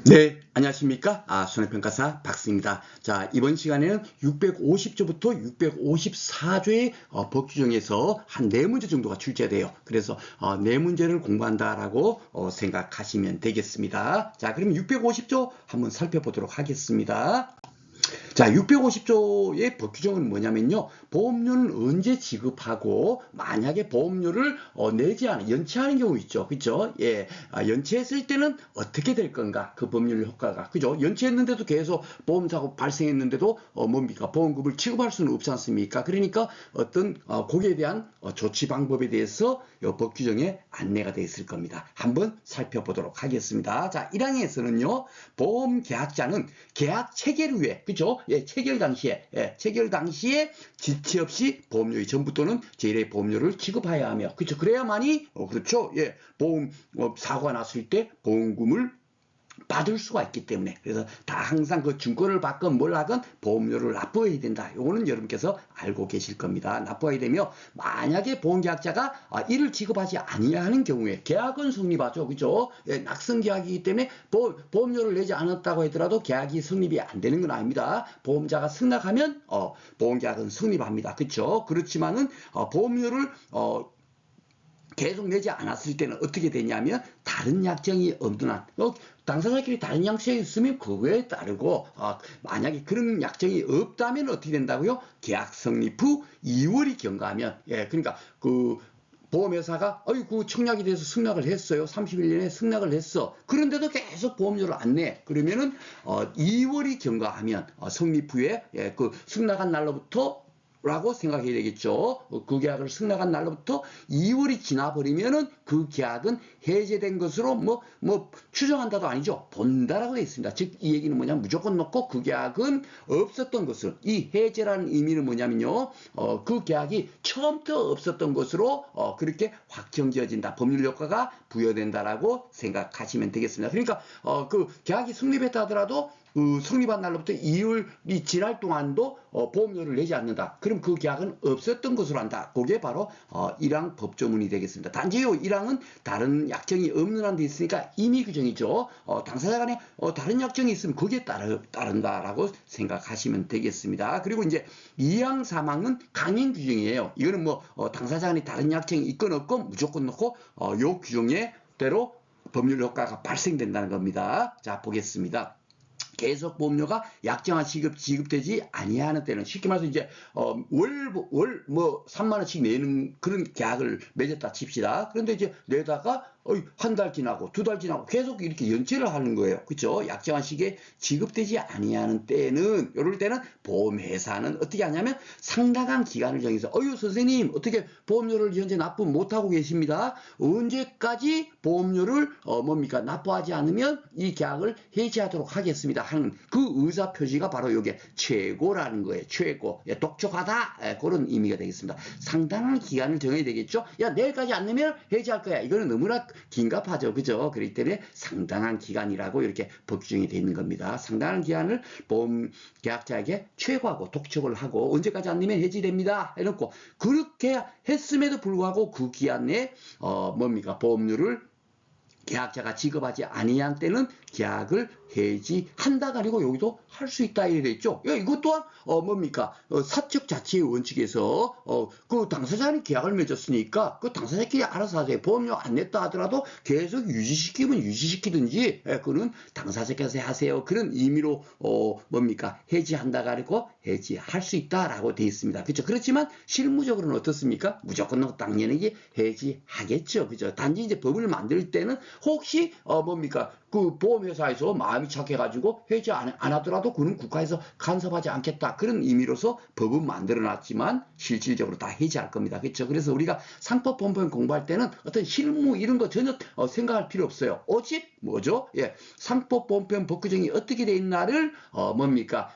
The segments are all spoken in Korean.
네, 안녕하십니까? 손해평가사 박스입니다. 자, 이번 시간에는 650조부터 654조의 법 규정에서 한 4문제 정도가 출제돼요. 그래서 4문제를 공부한다라고 생각하시면 되겠습니다. 자, 그럼 650조 한번 살펴보도록 하겠습니다. 자, 650조의 법 규정은 뭐냐면요. 보험료는 언제 지급하고 만약에 보험료를 내지 않은 연체하는 경우 있죠. 그죠? 예. 연체했을 때는 어떻게 될 건가? 그 법률 효과가. 그죠? 연체했는데도 계속 보험사고 발생했는데도 뭡니까? 보험금을 지급할 수는 없지 않습니까? 그러니까 어떤 거기에 대한 조치 방법에 대해서 법 규정에 안내가 되어 있을 겁니다. 한번 살펴보도록 하겠습니다. 자, 1항에서는요. 보험 계약자는 계약 체결 후에 그죠? 예, 체결 당시에 지체 없이 보험료의 전부 또는 제1의 보험료를 지급해야 하며, 그렇죠? 그래야만이 그렇죠. 예, 보험 사고가 났을 때 보험금을 받을 수가 있기 때문에, 그래서 다 항상 그 증권을 받건 뭘 하건 보험료를 납부해야 된다. 요거는 여러분께서 알고 계실 겁니다. 납부해야 되며, 만약에 보험계약자가 이를 지급하지 아니하는 경우에 계약은 성립하죠. 그죠? 예, 낙성 계약이기 때문에 보험료를 내지 않았다고 하더라도 계약이 성립이 안 되는 건 아닙니다. 보험자가 승낙하면 보험계약은 성립합니다. 그렇죠? 그렇지만은 보험료를 계속 내지 않았을 때는 어떻게 되냐면, 다른 약정이 없는 한 당사자끼리 다른 약정이 있으면 그거에 따르고, 만약에 그런 약정이 없다면 어떻게 된다고요? 계약 성립 후 2월이 경과하면, 예, 그러니까 그 보험회사가 어이구 청약이 돼서 승낙을 했어요. 31년에 승낙을 했어. 그런데도 계속 보험료를 안 내. 그러면은 2월이 경과하면 성립 후에, 예, 그 승낙한 날로부터 라고 생각해야 되겠죠. 그 계약을 승낙한 날로부터 2월이 지나버리면은 그 계약은 해제된 것으로 추정한다도 아니죠. 본다라고 되어 있습니다. 즉, 이 얘기는 뭐냐면 무조건 놓고 그 계약은 없었던 것을, 이 해제라는 의미는 뭐냐면요. 그 계약이 처음부터 없었던 것으로 그렇게 확정지어진다. 법률 효과가 부여된다라고 생각하시면 되겠습니다. 그러니까 그 계약이 성립했다 하더라도 그 성립한 날로부터 2월이 지날 동안도 보험료를 내지 않는다. 그럼 그 계약은 없었던 것으로 한다. 그게 바로 1항 법조문이 되겠습니다. 단지 1항은 다른 약정이 없는 한도 있으니까 임의 규정이죠. 당사자 간에 다른 약정이 있으면 그게 따른다라고 생각하시면 되겠습니다. 그리고 이제 2항 3항은 강행 규정이에요. 이거는 당사자 간에 다른 약정이 있건 없건 무조건 놓고 요 규정에 대로 법률 효과가 발생된다는 겁니다. 자, 보겠습니다. 계속 보험료가 약정한 지급되지 아니하는 때는, 쉽게 말해서 이제 월 3만 원씩 내는 그런 계약을 맺었다 칩시다. 그런데 이제 내다가 한 달 지나고 2달 지나고 계속 이렇게 연체를 하는 거예요. 그렇죠? 약정한 시기에 지급되지 아니하는 때는, 이럴 때는 보험회사는 어떻게 하냐면 상당한 기간을 정해서 선생님 어떻게 보험료를 현재 납부 못하고 계십니다. 언제까지 보험료를 납부하지 않으면 이 계약을 해지하도록 하겠습니다 하는 그 의사 표시가 바로 이게 최고라는 거예요. 최고. 독촉하다. 그런 의미가 되겠습니다. 상당한 기간을 정해야 되겠죠. 야, 내일까지 안 내면 해지할 거야. 이거는 너무나 긴급하죠. 그죠? 그렇기 때문에 상당한 기간이라고 이렇게 법 규정이 되어 있는 겁니다. 상당한 기간을 보험 계약자에게 최고하고 독촉을 하고 언제까지 안 내면 해지됩니다. 해놓고 그렇게 했음에도 불구하고 그 기간 내에 보험료를 계약자가 지급하지 아니한 때는 계약을 해지한다가 아니고 여기도 할 수 있다 이래 있죠. 이것 또한 사적 자치의 원칙에서 그 당사자는 계약을 맺었으니까 그 당사자끼리 알아서 하세요. 보험료 안 냈다 하더라도 계속 유지시키면 유지시키든지, 그는 당사자께서 하세요. 그런 의미로 해지한다가 아니고 해지할 수 있다라고 되어 있습니다. 그렇죠. 그렇지만 실무적으로는 어떻습니까? 무조건 당연히 해지하겠죠. 그죠. 단지 이제 법을 만들 때는 혹시 그 보험회사에서 마음이 착해가지고 해지 안 하더라도 그는 국가에서 간섭하지 않겠다. 그런 의미로서 법은 만들어놨지만 실질적으로 다 해지할 겁니다. 그렇죠? 그래서 우리가 상법본편 공부할 때는 어떤 실무 이런 거 전혀 생각할 필요 없어요. 오직 뭐죠? 예, 상법본편 법규정이 어떻게 돼 있나를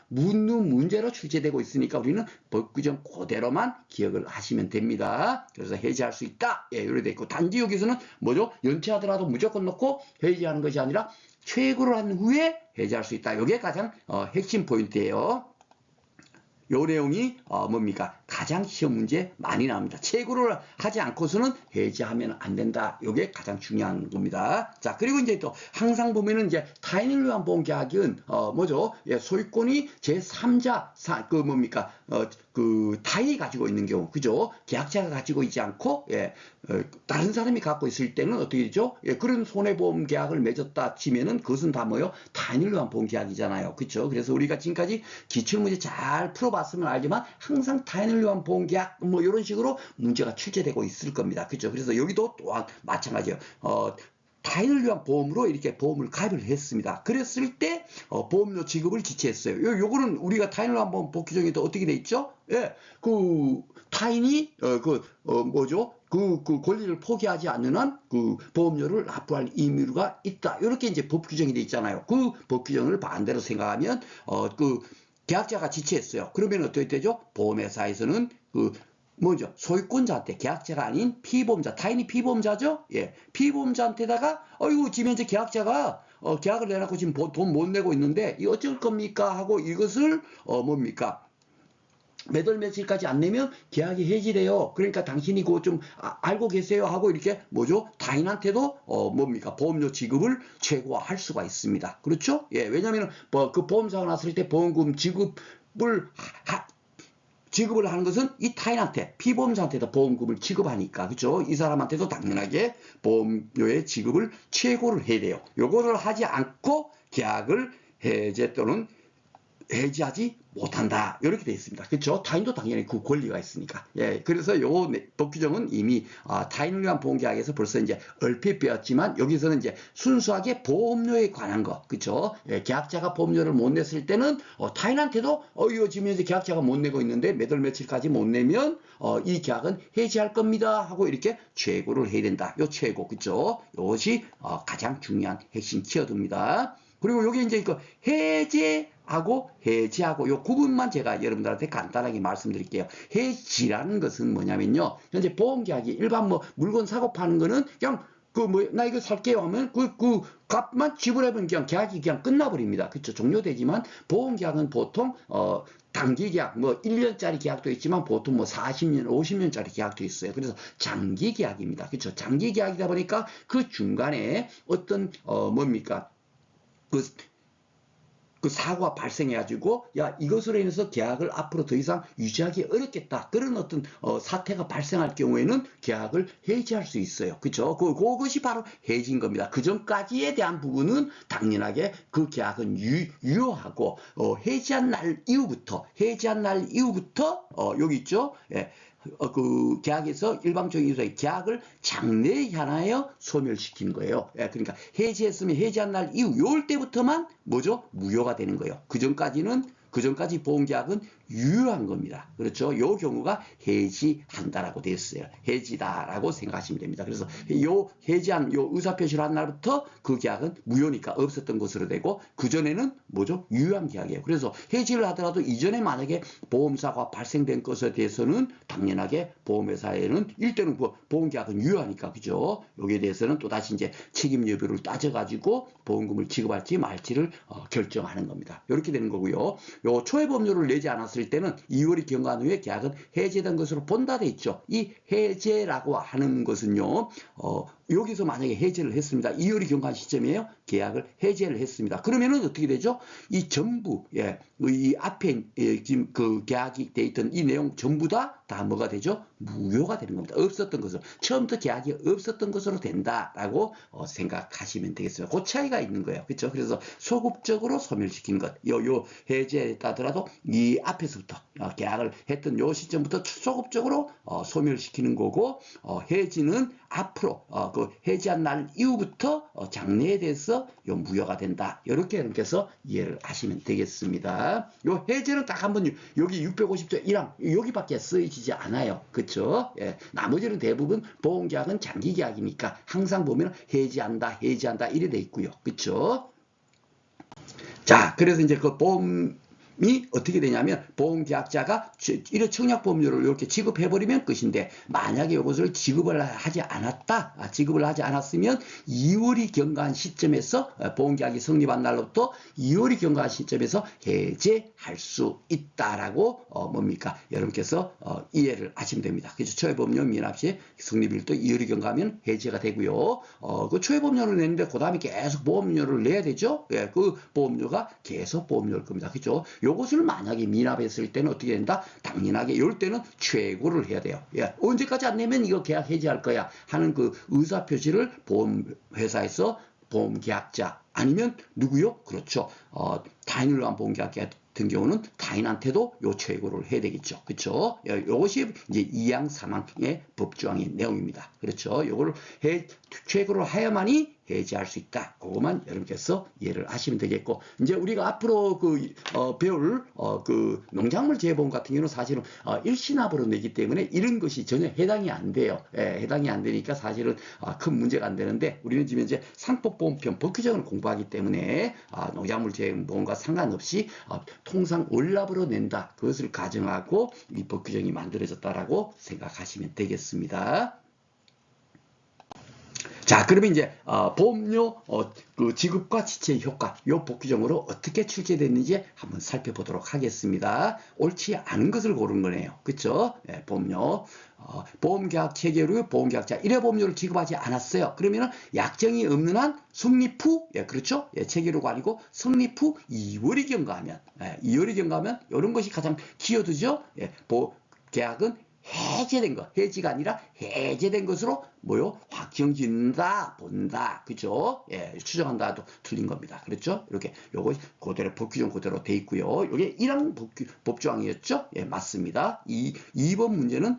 묻는 문제로 출제되고 있으니까 우리는 법규정 그대로만 기억을 하시면 됩니다. 그래서 해지할 수 있다. 예, 이렇게 돼 있고, 단지 여기서는 뭐죠? 연체하더라도 무조건 놓고 해지하는 것이 아니라 최고를 한 후에 해지할 수 있다. 이게 가장 핵심 포인트예요. 요 내용이 가장 시험 문제 많이 나옵니다. 채굴을 하지 않고서는 해지하면 안 된다. 이게 가장 중요한 겁니다. 자, 그리고 이제 또 항상 보면은 이제 타인을 위한 보험 계약은 뭐죠? 예, 소유권이 제3자 그 뭡니까? 그 타인이 가지고 있는 경우, 그죠? 계약자가 가지고 있지 않고 다른 사람이 갖고 있을 때는 어떻게 되죠? 예, 그런 손해보험 계약을 맺었다 치면은 그것은 다 뭐요? 타인을 위한 보험 계약이잖아요, 그렇죠? 그래서 우리가 지금까지 기출문제 잘 풀어봤으면 알지만 항상 타인을 위한 보험 계약 뭐 이런 식으로 문제가 출제되고 있을 겁니다, 그렇죠? 그래서 여기도 또한 마찬가지예요. 타인을 위한 보험으로 이렇게 보험을 가입을 했습니다. 그랬을 때 보험료 지급을 지체했어요. 요거는 우리가 타인을 위한 보험 법 규정에도 어떻게 돼 있죠? 예, 그 타인이 뭐죠? 그 권리를 포기하지 않는 한 그 보험료를 납부할 의무가 있다. 이렇게 이제 법 규정이 돼 있잖아요. 그 법 규정을 반대로 생각하면 그 계약자가 지체했어요. 그러면 어떻게 되죠? 보험회사에서는 그 뭐죠? 소유권자한테 계약자가 아닌 피보험자, 타인이 피보험자죠? 예. 피보험자한테다가, 어이구, 지금 현재 계약자가, 계약을 내놓고 지금 돈 못 내고 있는데, 이 어쩔 겁니까? 하고 이것을, 뭡니까? 몇 월 며칠까지 안 내면 계약이 해지돼요. 그러니까 당신이 그거 좀 알고 계세요 하고 이렇게 뭐죠? 타인한테도 뭡니까? 보험료 지급을 최고화할 수가 있습니다. 그렇죠? 예, 왜냐하면 뭐 그 보험사가 났을 때 보험금 지급을 하는 것은 이 타인한테, 피보험자한테도 보험금을 지급하니까, 그죠? 이 사람한테도 당연하게 보험료의 지급을 최고를 해야 돼요. 요거를 하지 않고 계약을 해제 또는 해지하지 못한다. 이렇게 되어 있습니다. 그렇죠? 타인도 당연히 그 권리가 있으니까. 예, 그래서 요 법 규정은 이미 타인을 위한 보험계약에서 벌써 이제 얼핏 배웠지만 여기서는 이제 순수하게 보험료에 관한 거, 그렇죠? 예, 계약자가 보험료를 못 냈을 때는 타인한테도 이거 지금 현재 계약자가 못 내고 있는데 몇 월 며칠까지 못 내면 이 계약은 해지할 겁니다 하고 이렇게 최고를 해야 된다. 요 최고, 그렇죠? 이것이 가장 중요한 핵심 키워드입니다. 그리고 여기 이제 그 해제하고 해지하고 요 구분만 제가 여러분들한테 간단하게 말씀드릴게요. 해지라는 것은 뭐냐면요. 현재 보험계약이 일반 뭐 물건 사고 파는 거는 그냥 나 이거 살게요 하면 그 값만 지불해버리면 그냥 계약이 그냥 끝나버립니다. 그렇죠? 종료되지만 보험계약은 보통 단기 계약, 뭐 1년짜리 계약도 있지만 보통 뭐 40년, 50년짜리 계약도 있어요. 그래서 장기 계약입니다. 그렇죠? 장기 계약이다 보니까 그 중간에 어떤 뭡니까? 그 사고가 발생해가지고 야 이것으로 인해서 계약을 앞으로 더 이상 유지하기 어렵겠다 그런 어떤 사태가 발생할 경우에는 계약을 해지할 수 있어요. 그렇죠? 그것이 바로 해지인 겁니다. 그 전까지에 대한 부분은 당연하게 그 계약은 유효하고 해지한 날 이후부터 여기 있죠. 예. 그 계약에서 일방적인 이유로 계약을 장래에 향하여 소멸시키는 거예요. 예, 그러니까 해지했으면 해지한 날 이후 요럴 때부터만 뭐죠? 무효가 되는 거예요. 그 전까지 보험계약은 유효한 겁니다. 그렇죠? 요 경우가 해지한다라고 되어 있어요. 해지다라고 생각하시면 됩니다. 그래서 요 해지한 요 의사표시를 한 날부터 그 계약은 무효니까 없었던 것으로 되고 그전에는 뭐죠? 유효한 계약이에요. 그래서 해지를 하더라도 이전에 만약에 보험사고가 발생된 것에 대해서는 당연하게 보험회사에는 일단은 보험계약은 유효하니까 그죠? 여기에 대해서는 또다시 이제 책임 여부를 따져가지고 보험금을 지급할지 말지를 결정하는 겁니다. 이렇게 되는 거고요. 요 초회보험료를 내지 않았을 때는 2월이 경과한 후에 계약은 해제된 것으로 본다 돼 있죠. 이 해제라고 하는 것은요. 여기서 만약에 해제를 했습니다. 2월이 경과한 시점이에요. 계약을 해제를 했습니다. 그러면은 어떻게 되죠? 이 전부 이 앞에 지금 그 계약이 돼 있던 이 내용 전부 다 뭐가 되죠? 무효가 되는 겁니다. 없었던 것으로 처음부터 계약이 없었던 것으로 된다라고 생각하시면 되겠어요. 그 차이가 있는 거예요. 그렇죠? 그래서 소급적으로 소멸시키는 것. 요 해제했다더라도 이 앞에서부터 계약을 했던 요 시점부터 소급적으로 소멸시키는 거고 해지는 앞으로 그 해지한 날 이후부터 장래에 대해서 요 무효가 된다. 이렇게 해서 이해를 하시면 되겠습니다. 요 해제는 딱 한 번 여기 650조 1항 여기밖에 쓰이지 않아요. 그렇죠? 예, 나머지는 대부분 보험계약은 장기계약이니까 항상 보면 해지한다 이래 돼 있고요. 그렇죠? 자, 그래서 이제 그 보험 어떻게 되냐면 보험계약자가 이런 청약보험료를 이렇게 지급해버리면 끝인데 만약에 이것을 지급을 하지 않았으면 2월이 경과한 시점에서 보험계약이 성립한 날로부터 2월이 경과한 시점에서 해제할 수 있다라고 뭡니까? 여러분께서 이해를 하시면 됩니다. 그래서 초회보험료 미납시 성립일도 2월이 경과하면 해제가 되고요. 그 초회보험료를 내는데 그 다음에 계속 보험료를 내야 되죠. 예, 그 보험료가 계속 보험료일 겁니다. 그죠? 요것을 만약에 미납했을 때는 어떻게 된다? 당연하게 이럴 때는 최고를 해야 돼요. 예, 언제까지 안 내면 이거 계약 해지할 거야 하는 그 의사표시를 보험회사에서 보험계약자 아니면 누구요? 그렇죠. 타인을 위한 보험계약자 같은 경우는 타인한테도 요 최고를 해야 되겠죠. 그렇죠? 이것이 이제 2항 3항의 법조항의 내용입니다. 그렇죠? 요거를 최고를 하야만이 해지할 수 있다. 그것만 여러분께서 이해를 하시면 되겠고, 이제 우리가 앞으로 배울 그 농작물 재보험 같은 경우는 사실은 일시납으로 내기 때문에 이런 것이 전혀 해당이 안 돼요. 예, 해당이 안 되니까 사실은 큰 문제가 안 되는데, 우리는 지금 이제 상법보험편 법규정을 공부하기 때문에 농작물 재보험과 상관없이 통상 월납으로 낸다. 그것을 가정하고 이 법규정이 만들어졌다라고 생각하시면 되겠습니다. 자, 그러면 이제 보험료 그 지급과 지체의 효과, 요 복규정으로 어떻게 출제됐는지 한번 살펴보도록 하겠습니다. 옳지 않은 것을 고른 거네요. 그렇죠? 네, 보험료. 보험계약 체결 후 보험계약자 1회 보험료를 지급하지 않았어요. 그러면은 약정이 없는 한 성립 후, 예, 그렇죠? 예, 체결 후가 아니고 성립 후 2월이 경과하면, 2월이 경과하면 이런 것이 가장 키워드죠. 예, 계약은 해제된 거, 해지가 아니라 해제된 것으로 뭐요? 확정짓는다, 본다, 그죠? 예, 추정한다도 틀린 겁니다. 그렇죠? 이렇게 요거 그대로 법규정 그대로 돼 있고요. 이게 1항 법조항이었죠? 예, 맞습니다. 2번 문제는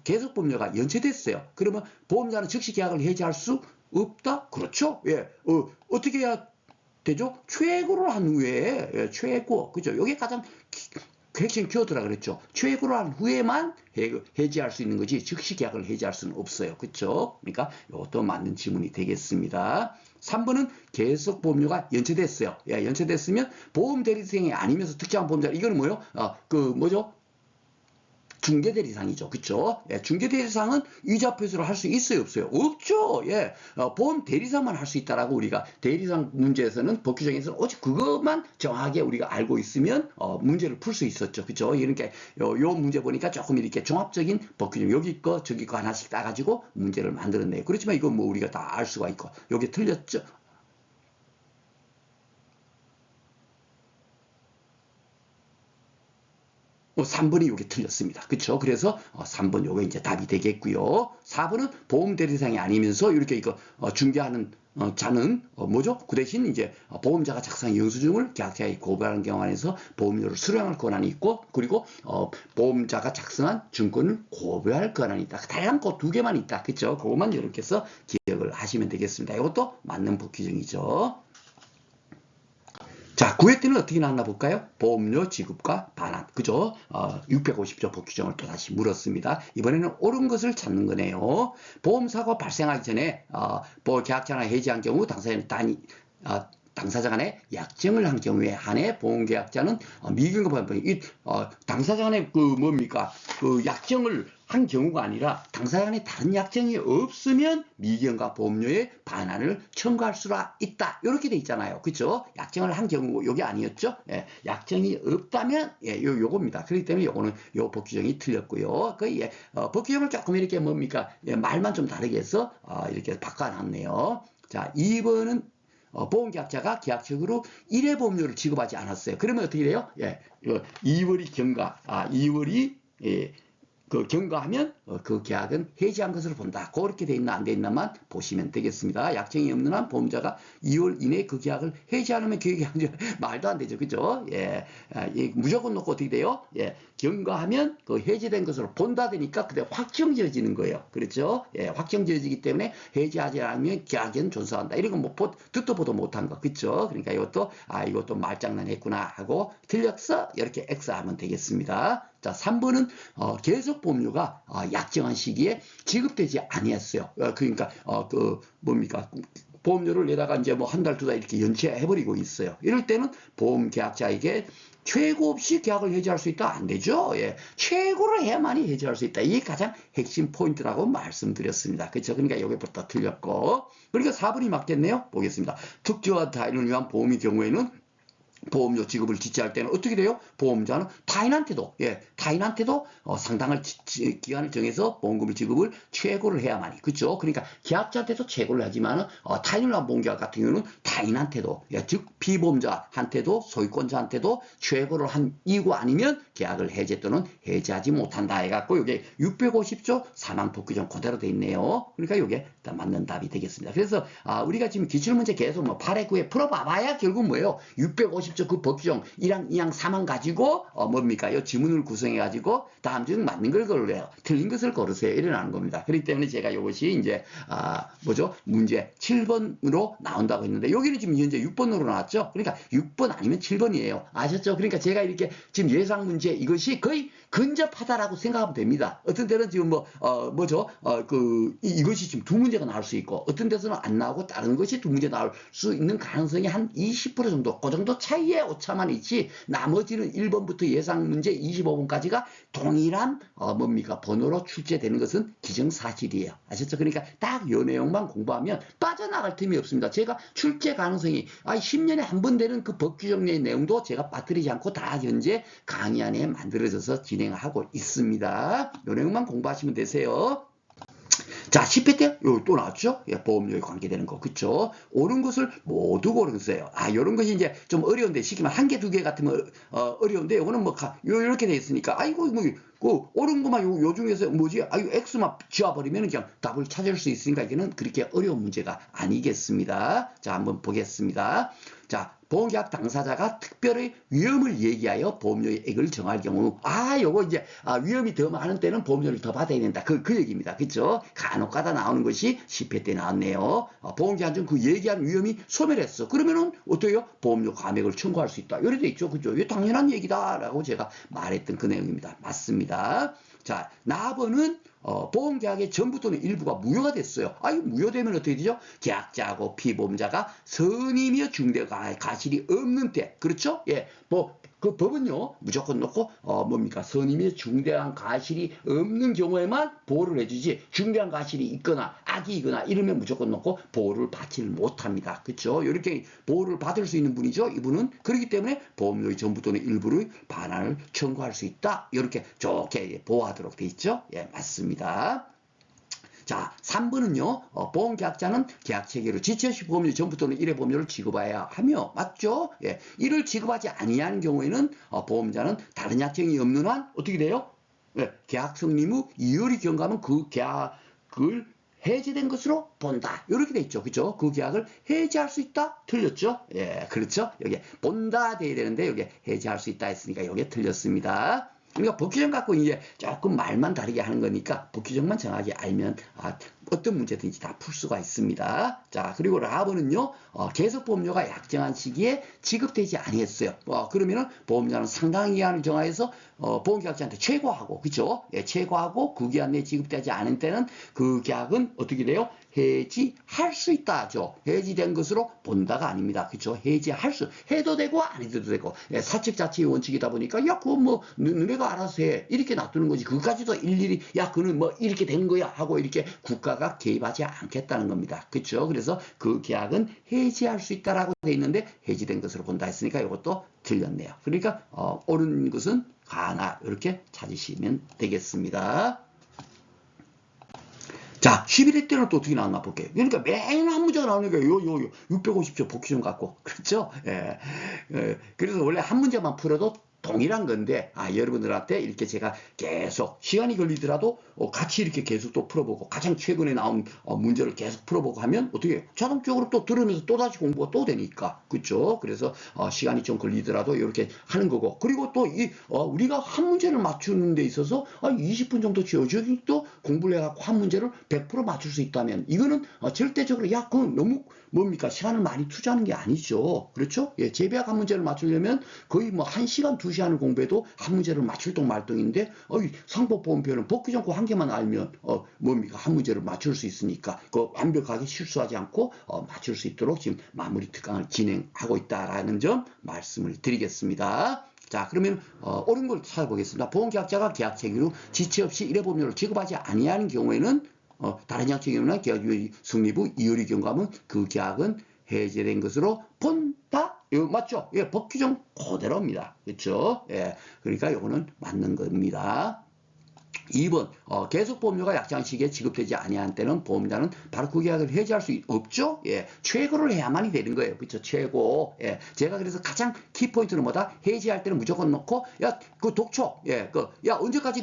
계속보험료가 연체됐어요. 그러면 보험자는 즉시 계약을 해지할 수 없다? 그렇죠? 예, 어떻게 해야 되죠? 최고를 한 후에, 예, 최고, 그죠? 이게 가장 핵심 키워드라 그랬죠. 최고를 한 후에만 해지할 수 있는 거지 즉시 계약을 해지할 수는 없어요. 그렇죠? 그러니까 이것도 맞는 지문이 되겠습니다. 3번은 계속 보험료가 연체됐어요. 예, 연체됐으면 보험 대리생이 아니면서 특정한 보험자, 이거는 뭐요? 뭐죠? 중개대리상이죠. 그쵸? 예, 중개대리상은 이자 표시를 할 수 있어요, 없어요? 없죠. 예, 보험 대리상만 할 수 있다라고 우리가 대리상 문제에서는 법규정에서는 오직 그것만 정확하게 우리가 알고 있으면 문제를 풀 수 있었죠. 그쵸? 그러니까 요 문제 보니까 조금 이렇게 종합적인 법규정 여기 거 저기 거 하나씩 따가지고 문제를 만들었네요. 그렇지만 이건 뭐 우리가 다 알 수가 있고 여기 틀렸죠. 3번이 이게 틀렸습니다. 그렇죠? 그래서 3번 요게 이제 답이 되겠고요. 4번은 보험 대리상이 아니면서 이렇게 이거 중개하는 자는 뭐죠? 그 대신 이제 보험자가 작성한 영수증을 계약자에게 고발하는 경우 안에서 보험료를 수령할 권한이 있고, 그리고 보험자가 작성한 증권을 고발할 권한이 있다. 다양한 거 두 개만 있다. 그렇죠? 그것만 이렇게 해서 기억을 하시면 되겠습니다. 이것도 맞는 법규정이죠. 자, 9회 때는 어떻게 나왔나 볼까요? 보험료 지급과 반환. 그죠? 650조 법규정을 또다시 물었습니다. 이번에는 옳은 것을 찾는 거네요. 보험사고 발생하기 전에 계약자나 해지한 경우 당사자 간에 약정을 한 경우에 한해 보험계약자는 미경과 보험법이 당사자 간에 그 약정을 한 경우가 아니라 당사자 간에 다른 약정이 없으면 미경과 보험료의 반환을 청구할 수가 있다. 이렇게 돼 있잖아요. 그렇죠? 약정을 한 경우 요게 아니었죠? 예, 약정이 없다면 요겁니다. 그렇기 때문에 요거는 요 법규정이 틀렸고요. 법규정을 조금 이렇게 말만 좀 다르게 해서 이렇게 바꿔놨네요. 자, 2번은 보험계약자가 계약적으로 1회 보험료를 지급하지 않았어요. 그러면 어떻게 돼요? 예, 2월이 경과, 2월이 경과하면 그 계약은 해지한 것으로 본다. 그렇게 돼 있나 안 돼 있나만 보시면 되겠습니다. 약정이 없는 한 보험자가 2월 이내에 그 계약을 해지하면 계약이 말도 안 되죠. 그죠? 예, 무조건 놓고 어떻게 돼요? 예, 경과하면 그 해지된 것으로 본다 되니까 그때 확정지어지는 거예요. 그렇죠? 예, 확정지어지기 때문에 해지하지 않으면 계약은 존속한다. 이런 건 뭐 듣도 보도 못한 거. 그렇죠? 그러니까 이것도 말장난했구나 하고 틀렸어. 이렇게 X하면 되겠습니다. 자, 3번은 계속 보험료가 약정한 시기에 지급되지 아니했어요. 그러니까 보험료를 내다가 이제 뭐 한 달, 두 달 이렇게 연체해버리고 있어요. 이럴 때는 보험 계약자에게 최고 없이 계약을 해지할 수 있다? 안 되죠. 예. 최고를 해야만이 해지할 수 있다. 이게 가장 핵심 포인트라고 말씀드렸습니다. 그렇죠? 그러니까 여기부터 틀렸고. 그러니까 4번이 맞겠네요. 보겠습니다. 특정한 타인을 위한 보험의 경우에는 보험료 지급을 지체할 때는 어떻게 돼요? 보험자는 타인한테도 상당한 기간을 정해서 보험금을 지급을 최고를 해야만이, 그렇죠? 그러니까 계약자한테도 최고를 하지만 타인을 위한 보험계약 같은 경우는 타인한테도, 즉 피보험자한테도 소유권자한테도 최고를 한 이유 아니면 계약을 해제 또는 해제하지 못한다 해갖고 이게 650조 사망복귀전 그대로 돼 있네요. 그러니까 이게 맞는 답이 되겠습니다. 그래서 우리가 지금 기출문제 계속 뭐 8회 9회 풀어봐야 결국 뭐예요? 650조 그 법규정 1항, 2항, 3항 가지고 뭡니까? 이 지문을 구성해 가지고 다음 중 맞는 걸 걸으래요. 틀린 것을 걸으세요. 이래나는 겁니다. 그렇기 때문에 제가 이것이 이제 문제 7번으로 나온다고 했는데 여기는 지금 현재 6번으로 나왔죠. 그러니까 6번 아니면 7번이에요. 아셨죠? 그러니까 제가 이렇게 지금 예상 문제 이것이 거의 근접하다라고 생각하면 됩니다. 어떤 때는 지금 이것이 지금 두 문제가 나올 수 있고 어떤 데서는 안 나오고 다른 것이 두 문제 나올 수 있는 가능성이 한 20% 정도, 그 정도 차이의 오차만 있지 나머지는 1번부터 예상 문제 25번까지가 동일한 번호로 출제되는 것은 기정사실이에요. 아셨죠? 그러니까 딱 이 내용만 공부하면 빠져나갈 틈이 없습니다. 제가 출제 가능성이 10년에 한 번 되는 그 법규정의 내용도 제가 빠뜨리지 않고 다 현재 강의 안에 만들어져서 진행하고 있습니다. 이 내용만 공부하시면 되세요. 자, 10회 때 또 나왔죠? 예, 보험료에 관계되는 거. 그쵸? 옳은 것을 모두 고르세요. 요런 것이 이제 좀 어려운데, 시키면 한 개, 두 개 같으면, 어려운데, 요거는 요렇게 돼 있으니까, 옳은 것만 요 중에서 뭐지? X만 지워버리면 그냥 답을 찾을 수 있으니까 이게는 그렇게 어려운 문제가 아니겠습니다. 자, 한번 보겠습니다. 자, 보험계약 당사자가 특별히 위험을 얘기하여 보험료액을 정할 경우, 요거 이제, 위험이 더 많은 때는 보험료를 더 받아야 된다. 그 얘기입니다. 그쵸? 간혹가다 나오는 것이 10회 때 나왔네요. 보험계약 중 그 얘기한 위험이 소멸했어. 그러면은, 어때요? 보험료 감액을 청구할 수 있다. 이래 돼 있죠. 그죠? 이게 당연한 얘기다라고 제가 말했던 그 내용입니다. 맞습니다. 자, 나번은 보험계약의 전부 또는 일부가 무효가 됐어요. 무효되면 어떻게 되죠? 계약자하고 피보험자가 선임이며 중대 가실이 없는 때, 그렇죠? 예, 그 법은요, 무조건 놓고, 선임이 중대한 가실이 없는 경우에만 보호를 해주지, 중대한 가실이 있거나, 악이거나, 이러면 무조건 놓고 보호를 받지를 못합니다. 그쵸? 이렇게 보호를 받을 수 있는 분이죠, 이분은. 그렇기 때문에 보험료의 전부 또는 일부를 반환을 청구할 수 있다. 이렇게 좋게 보호하도록 돼 있죠? 예, 맞습니다. 자, 3번은요, 보험계약자는 계약체계로 지체 없이 보험료 전부 또는 일회 보험료를 지급해야 하며, 맞죠? 예, 이를 지급하지 아니한 경우에는 보험자는 다른 약정이 없는 한 어떻게 돼요? 예, 계약 성립 후 이율이 경과하면 그 계약을 해지된 것으로 본다. 이렇게 돼 있죠. 그죠? 그 계약을 해지할 수 있다? 틀렸죠? 예, 그렇죠? 여기 본다 돼야 되는데 여기 해지할 수 있다 했으니까 여기 틀렸습니다. 그러니까 법규정 갖고 이제 조금 말만 다르게 하는 거니까 법규정만 정확히 알면 어떤 문제든지 다 풀 수가 있습니다. 자, 그리고 라번은요, 계속보험료가 약정한 시기에 지급되지 아니했어요. 그러면은 보험자는 상당 기한을 정하여서 보험계약자한테 최고하고, 그죠? 예, 최고하고 그 기한 내에 지급되지 않은 때는 그 계약은 어떻게 돼요? 해지할 수 있다죠. 해지된 것으로 본다가 아닙니다. 그렇죠? 해도 되고 안 해도 되고, 사측자치의 원칙이다 보니까 그거 너네가 알아서 해 이렇게 놔두는 거지. 그것까지도 일일이 그는 이렇게 된 거야 하고 이렇게 국가가 개입하지 않겠다는 겁니다. 그렇죠? 그래서 그 계약은 해지할 수 있다라고 돼 있는데 해지된 것으로 본다 했으니까 이것도 틀렸네요. 그러니까 옳은 것은 하나 이렇게 찾으시면 되겠습니다. 자, 11회 때는 또 어떻게 나왔나 볼게요. 그러니까 매일 한 문제가 나오니까 650조 복귀좀 갖고. 그렇죠? 예. 그래서 원래 한 문제만 풀어도 동일한 건데 여러분들한테 이렇게 제가 계속 시간이 걸리더라도 같이 이렇게 계속 또 풀어보고 가장 최근에 나온 문제를 계속 풀어보고 하면 어떻게 해요? 자동적으로 또 들으면서 또 다시 공부가 또 되니까. 그렇죠? 그래서 시간이 좀 걸리더라도 이렇게 하는 거고, 그리고 또 우리가 한 문제를 맞추는 데 있어서 20분 정도 지어주기 또 공부를 해갖고 한 문제를 100% 맞출 수 있다면 이거는 절대적으로 그건 너무 시간을 많이 투자하는 게 아니죠. 그렇죠? 예, 재배학 한 문제를 맞추려면 거의 1시간, 2시간 출시하는 공부에도 한 문제를 맞출 동 말동인데 상법보험표는 법규정보 한 개만 알면 뭡니까? 한 문제를 맞출 수 있으니까 그 완벽하게 실수하지 않고 맞출 수 있도록 지금 마무리 특강을 진행하고 있다라는 점 말씀을 드리겠습니다. 자, 그러면 옳은 걸 찾아보겠습니다. 보험계약자가 계약 체결 후 지체 없이 일회보험료를 지급하지 아니하는 경우에는 다른 약정이나 계약유예 성립 후 이율의 경과하면 그 계약은 해제된 것으로 본다. 이거 맞죠? 예, 법 규정 그대로입니다. 그렇죠? 예, 그러니까 이거는 맞는 겁니다. 2번 계속보험료가 약정 시기에 지급되지 아니한 때는 보험자는 바로 그 계약을 해지할 수 없죠. 예, 최고를 해야만이 되는 거예요. 그렇죠? 최고. 예, 제가 그래서 가장 키포인트는 뭐다? 해지할 때는 무조건 놓고 야, 그 독촉. 예, 야, 언제까지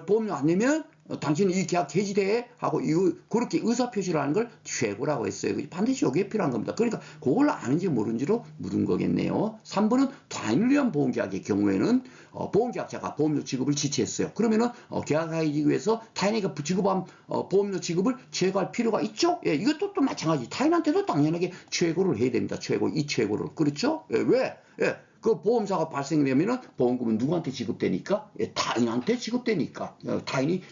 보험료 안 내면 당신 이 계약 해지돼 하고 이거 그렇게 의사 표시를 하는 걸 최고라고 했어요. 반드시 여기에 필요한 겁니다. 그러니까 그걸 아는지 모르는지로 물은 거겠네요. 3번은 타인을 위한 보험계약의 경우에는 보험계약자가 보험료 지급을 지체했어요. 그러면은 계약하기 위해서 타인에게 지급한 보험료 지급을 최고할 필요가 있죠. 예, 이것도 또 마찬가지. 타인한테도 당연하게 최고를 해야 됩니다. 최고, 이 최고를. 그렇죠? 예, 왜? 예. 그 보험사가 발생되면은 보험금은 누구한테 지급되니까? 예, 타인한테 지급되니까. 타인이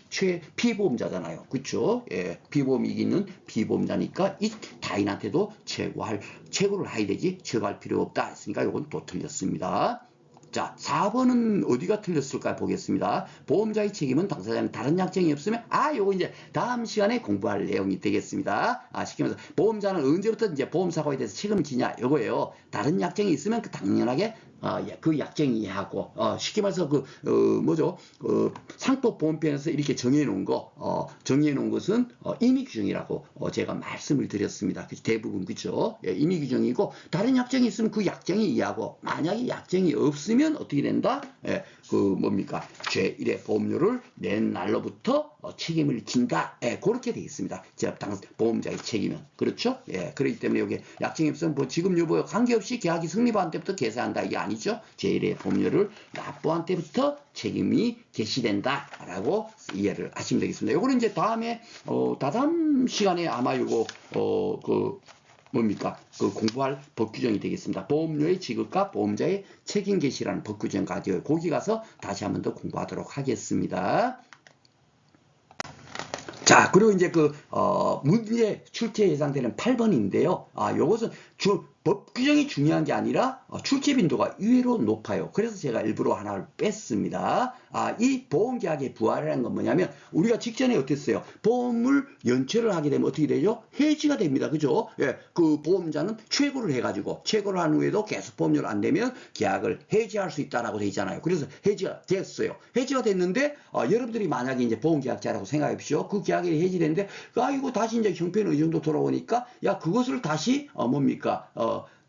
피보험자잖아요. 그렇죠? 예, 피보험이 있는 피보험자니까 이 타인한테도 최고를 해야 되지 최고할 필요 없다 했으니까 이건 또 틀렸습니다. 자, 4번은 어디가 틀렸을까 보겠습니다. 보험자의 책임은 당사자는 다른 약정이 없으면 요거 이제 다음 시간에 공부할 내용이 되겠습니다. 쉽게 말해서 보험자는 언제부터 이제 보험사고에 대해서 책임을 지냐 이거예요. 다른 약정이 있으면 당연하게 그 약정이 하고 쉽게 말해서 상법보험편에서 이렇게 정해놓은 것은 임의규정이라고 제가 말씀을 드렸습니다. 대부분 그죠? 예, 임의규정이고 다른 약정이 있으면 그 약정이 이해하고 만약에 약정이 없으면 어떻게 된다? 예, 제1의 보험료를 낸 날로부터 책임을 진다. 예, 그렇게 되어 있습니다. 보험자의 책임은. 그렇죠? 예, 그렇기 때문에 여기 약정이 없으면 지급 여부와 관계없이 계약이 성립한 때부터 계산한다. 이게 아니죠. 제1의 보험료를 납부한 때부터 책임이 개시된다라고 이해를 하시면 되겠습니다. 요거는 이제 다음에 다다음 시간에 아마 요거 공부할 법규정이 되겠습니다. 보험료의 지급과 보험자의 책임 개시라는 법규정 가지고 거기 가서 다시 한번 더 공부하도록 하겠습니다. 자, 그리고 이제 문제 출제 예상되는 8번인데요. 요것은 법 규정이 중요한 게 아니라 출제 빈도가 의외로 높아요. 그래서 제가 일부러 하나를 뺐습니다. 이 보험계약의 부활이라는 건 뭐냐면 우리가 직전에 어땠어요? 보험을 연체를 하게 되면 어떻게 되죠? 해지가 됩니다. 그죠? 예, 그 보험자는 최고를 해가지고 최고를 한 후에도 계속 보험료를 안 내면 계약을 해지할 수 있다라고 돼 있잖아요. 그래서 해지가 됐어요. 해지가 됐는데 여러분들이 만약에 이제 보험계약자라고 생각해 보십시오. 그 계약이 해지됐는데 이거 다시 이제 형편 의존도 돌아오니까 그것을 다시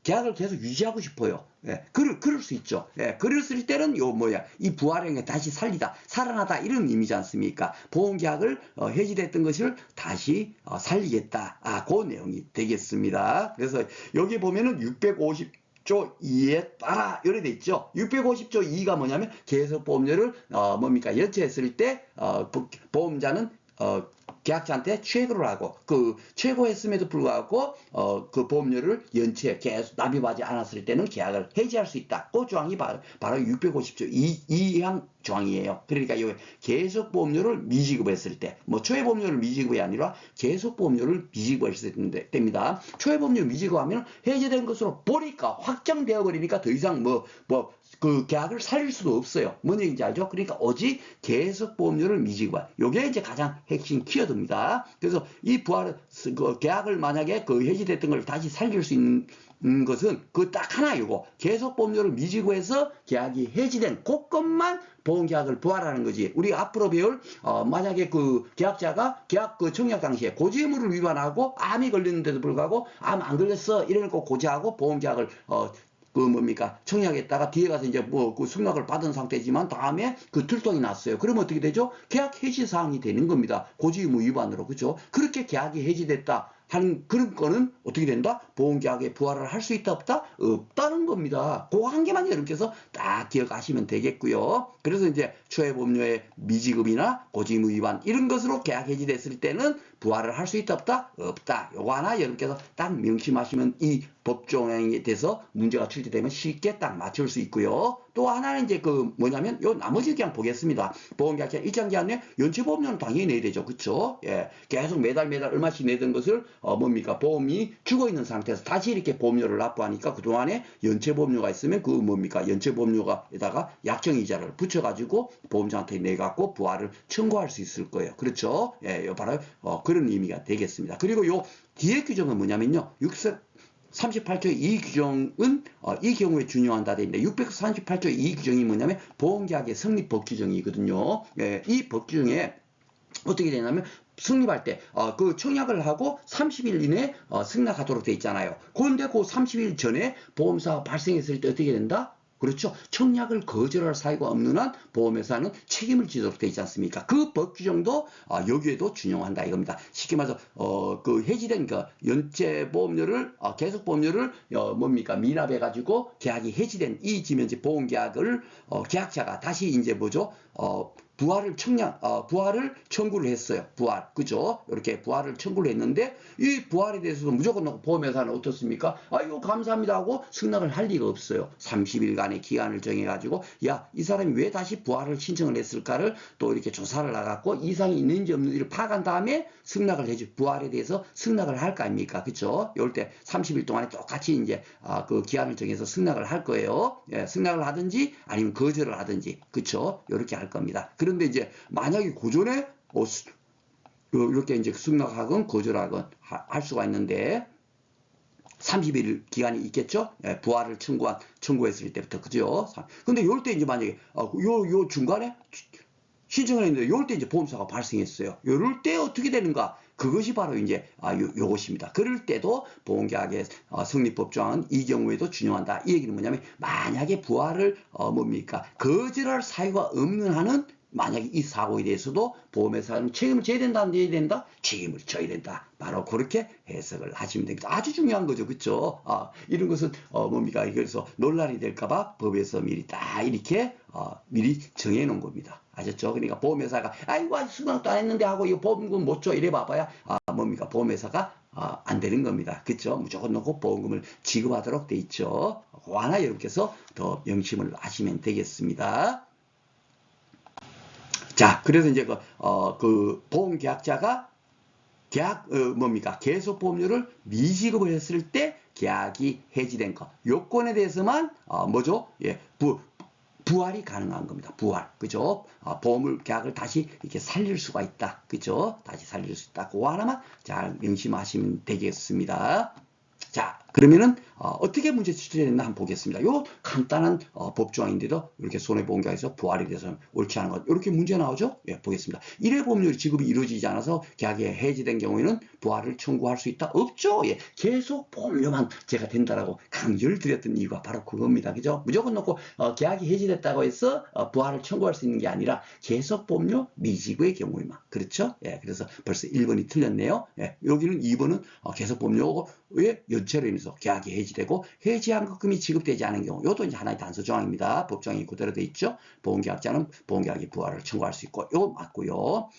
계약을 계속 유지하고 싶어요. 예, 그럴 수 있죠. 예, 그랬을 때는 이 부활행에 다시 살아나다 이런 의미지 않습니까? 보험계약을 해지됐던 것을 다시 살리겠다. 그 내용이 되겠습니다. 그래서 여기 보면은 650조 2에 따라 이렇게 돼 있죠. 650조 2가 뭐냐면 계속보험료를 연체했을 때 보험자는 계약자한테 최고를 하고 최고했음에도 불구하고 그 보험료를 계속 납입하지 않았을 때는 계약을 해지할 수 있다. 그 조항이 바로 650조 2항 조항이에요. 그러니까 이 계속 보험료를 미지급했을 때 초회 보험료를 미지급이 아니라 계속 보험료를 미지급했을 때입니다. 초회 보험료 미지급하면 해제된 것으로 보니까 확정되어 버리니까 더 이상 그 계약을 살릴 수도 없어요. 뭔 얘기인지 알죠? 그러니까 오직 계속 보험료를 미지급한. 요게 이제 가장 핵심 키워드입니다. 그래서 이 계약을 만약에 해지됐던 걸 다시 살릴 수 있는 것은 딱 하나 요거. 계속 보험료를 미지급해서 계약이 해지된 그것만 보험계약을 부활하는 거지. 우리 앞으로 배울 만약에 계약자가 계약 청약 당시에 고지 의무를 위반하고 암이 걸렸는데도 불구하고 암 안 걸렸어 이래놓고 고지하고 보험계약을 청약했다가 뒤에 가서 이제 승낙을 받은 상태지만 다음에 들통이 났어요. 그러면 어떻게 되죠? 계약 해지 사항이 되는 겁니다. 고지 의무 위반으로. 그죠? 그렇게 계약이 해지됐다 하는 그런 거는 어떻게 된다? 보험계약에 부활을 할 수 있다 없다? 없다는 겁니다. 그거 한 개만 여러분께서 딱 기억하시면 되겠고요. 그래서 이제 초회보험료의 미지급이나 고지 의무 위반 이런 것으로 계약 해지됐을 때는 부활을 할 수 있다 없다? 없다. 요거 하나 여러분께서 딱 명심하시면 이 법조항에 대해서 문제가 출제되면 쉽게 딱 맞출 수 있고요. 또 하나는 이제 그 뭐냐면 요 나머지 그냥 보겠습니다. 보험계약자 일정 기간 내 연체보험료는 당연히 내야 되죠. 그쵸? 예. 계속 매달 얼마씩 내던 것을 뭡니까? 보험이 죽어 있는 상태에서 다시 이렇게 보험료를 납부하니까 그동안에 연체보험료가 있으면 그 뭡니까? 연체보험료에다가 약정이자를 붙여가지고 보험자한테 내갖고 부활을 청구할 수 있을 거예요. 그렇죠? 예, 요 바로 그런 의미가 되겠습니다. 그리고 요 뒤에 규정은 뭐냐면요. 38조 2 규정은 이 경우에 준용한다 돼 있는데 638조 2 규정이 뭐냐면 보험계약의 성립 법규정이거든요. 예, 이 법규정에 어떻게 되냐면 승립할 때 그 청약을 하고 30일 이내에 승낙하도록 돼 있잖아요. 그런데 그 30일 전에 보험사가 발생했을 때 어떻게 된다? 그렇죠. 청약을 거절할 사유가 없는 한 보험회사는 책임을 지도록 돼 있지 않습니까? 그 법 규정도 여기에도 준용한다 이겁니다. 쉽게 말해서 그 해지된 그 연체 보험료를 계속 보험료를 뭡니까 미납해 가지고 계약이 해지된 이 지면제 보험 계약을 계약자가 다시 이제 뭐죠? 부활을 청구를 했어요. 부활. 그죠? 이렇게 부활을 청구를 했는데, 이 부활에 대해서도 무조건 놓고 보험회사는 어떻습니까? 이거 감사합니다 하고 승낙을 할 리가 없어요. 30일간의 기간을 정해가지고, 야, 이 사람이 왜 다시 부활을 신청을 했을까를 또 이렇게 조사를 나갔고, 이상이 있는지 없는지를 파악한 다음에 승낙을 해주, 부활에 대해서 승낙을 할 거 아닙니까? 그죠? 이럴 때 30일 동안에 똑같이 이제, 그 기한을 정해서 승낙을 할 거예요. 예, 승낙을 하든지 아니면 거절을 하든지. 그쵸? 이렇게 할 겁니다. 그런데 이제 만약에 고전에 이렇게 이제 승낙하건 거절하건 할 수가 있는데 30일 기간이 있겠죠? 예, 부활을 청구했을 때부터 그죠? 근데 이럴 때 이제 만약에 요 중간에 신청을 했는데 이럴 때 이제 보험사가 발생했어요. 이럴 때 어떻게 되는가? 그것이 바로 이제 요것입니다. 그럴 때도 보험계약의 성립법 조항은 이 경우에도 준용한다. 이 얘기는 뭐냐면 만약에 부활을 뭡니까? 거절할 사유가 없는 한은 만약에 이 사고에 대해서도 보험회사는 책임을 져야 된다, 안 져야 된다? 책임을 져야 된다. 바로 그렇게 해석을 하시면 됩니다. 아주 중요한 거죠. 그쵸? 이런 것은, 뭡니까? 그래서 논란이 될까봐 법에서 미리 딱 이렇게, 미리 정해 놓은 겁니다. 아셨죠? 그러니까 보험회사가, 아이고, 아직 수강도 안 했는데 하고, 이거 보험금 못 줘. 이래 봐봐야, 뭡니까? 보험회사가, 안 되는 겁니다. 그쵸? 무조건 놓고 보험금을 지급하도록 돼 있죠. 그 하나 여러분께서 더 명심을 하시면 되겠습니다. 자, 그래서 이제 그 보험계약자가 뭡니까? 계속보험료를 미지급을 했을 때 계약이 해지된 것. 요건에 대해서만, 뭐죠? 예, 부활이 가능한 겁니다. 부활. 그죠? 계약을 다시 이렇게 살릴 수가 있다. 그죠? 다시 살릴 수 있다. 그거 하나만 잘 명심하시면 되겠습니다. 자, 그러면은 어떻게 문제 출제됐나 한번 보겠습니다. 요 간단한 법조항인데도 이렇게 손해보험계약에서 부활에 대해서 옳지 않은 것 이렇게 문제 나오죠? 예, 보겠습니다. 1회 보험료 지급이 이루어지지 않아서 계약이 해지된 경우에는 부활을 청구할 수 있다? 없죠. 예, 계속 보험료만 제가 된다라고 강조를 드렸던 이유가 바로 그겁니다. 그죠? 무조건 놓고 계약이 해지됐다고 해서 부활을 청구할 수 있는 게 아니라 계속 보험료 미지급의 경우에만. 그렇죠? 예, 그래서 벌써 1번이 틀렸네요. 예, 여기는 2번은 계속 보험료의 연체로 인해서 계약이 해지되고 해지한급금이 지급되지 않은 경우 이것도 이제 하나의 단서 조항입니다. 법조항이 그대로 돼 있죠. 보험계약자는 보험계약의 부활을 청구할 수 있고 이거 맞고요.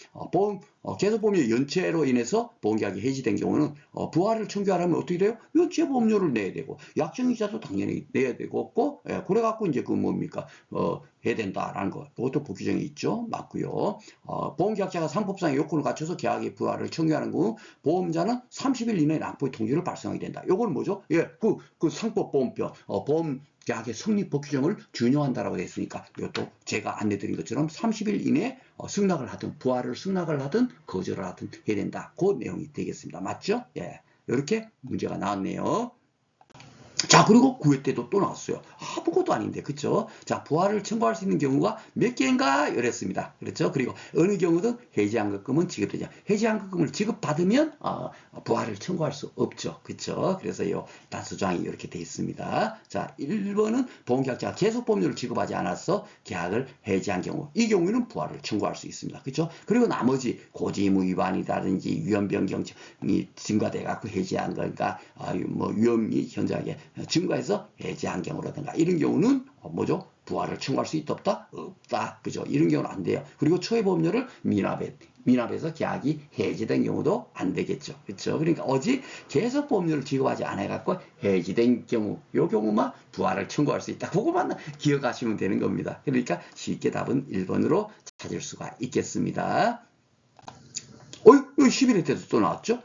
계속보험료 연체로 인해서 보험계약이 해지된 경우는 부활을 청구하려면 어떻게 돼요? 연체보험료를 내야 되고 약정이자도 당연히 내야 되고 없고 예, 그래갖고 이제 그 뭡니까 해야 된다라는 거. 그것도 법규정이 있죠. 맞고요. 보험계약자가 상법상의 요건을 갖춰서 계약의 부활을 청구하는 경우 보험자는 30일 이내에 납부의 통지를 발송하게 된다. 요거는 뭐죠? 예, 그 상법보험편 보험계약의 성립법 규정을 준용한다라고 되어 있으니까 이것도 제가 안내드린 것처럼 30일 이내에 승낙을 하든 부활을 승낙을 하든 거절을 하든 해야 된다. 그 내용이 되겠습니다. 맞죠? 예, 이렇게 문제가 나왔네요. 자, 그리고 9회 때도 또 나왔어요. 아무것도 아닌데, 그쵸? 자, 부활을 청구할 수 있는 경우가 몇 개인가? 이랬습니다. 그렇죠? 그리고 어느 경우든 해지한급금은 지급되지 않아요. 해지한급금을 지급받으면, 부활을 청구할 수 없죠. 그쵸? 그래서 이 단서조항이 이렇게 되어 있습니다. 자, 1번은 보험계약자가 계속보험료를 지급하지 않아서 계약을 해지한 경우. 이 경우에는 부활을 청구할 수 있습니다. 그쵸? 그리고 나머지 고지의무 위반이라든지 위험변경이 증가돼갖고 해지한 거니까, 위험이 현저하게 증가해서 해지한 경우라든가 이런 경우는 뭐죠? 부활을 청구할 수 있다 없다? 없다. 그죠? 이런 경우는 안 돼요. 그리고 초회보험료를 미납해서 계약이 해지된 경우도 안 되겠죠. 그렇죠? 그러니까 오직 계속보험료를 지급하지 않아 갖고 해지된 경우, 요 경우만 부활을 청구할 수 있다. 그것만 기억하시면 되는 겁니다. 그러니까 쉽게 답은 1번으로 찾을 수가 있겠습니다. 여기 11회 때도 또 나왔죠?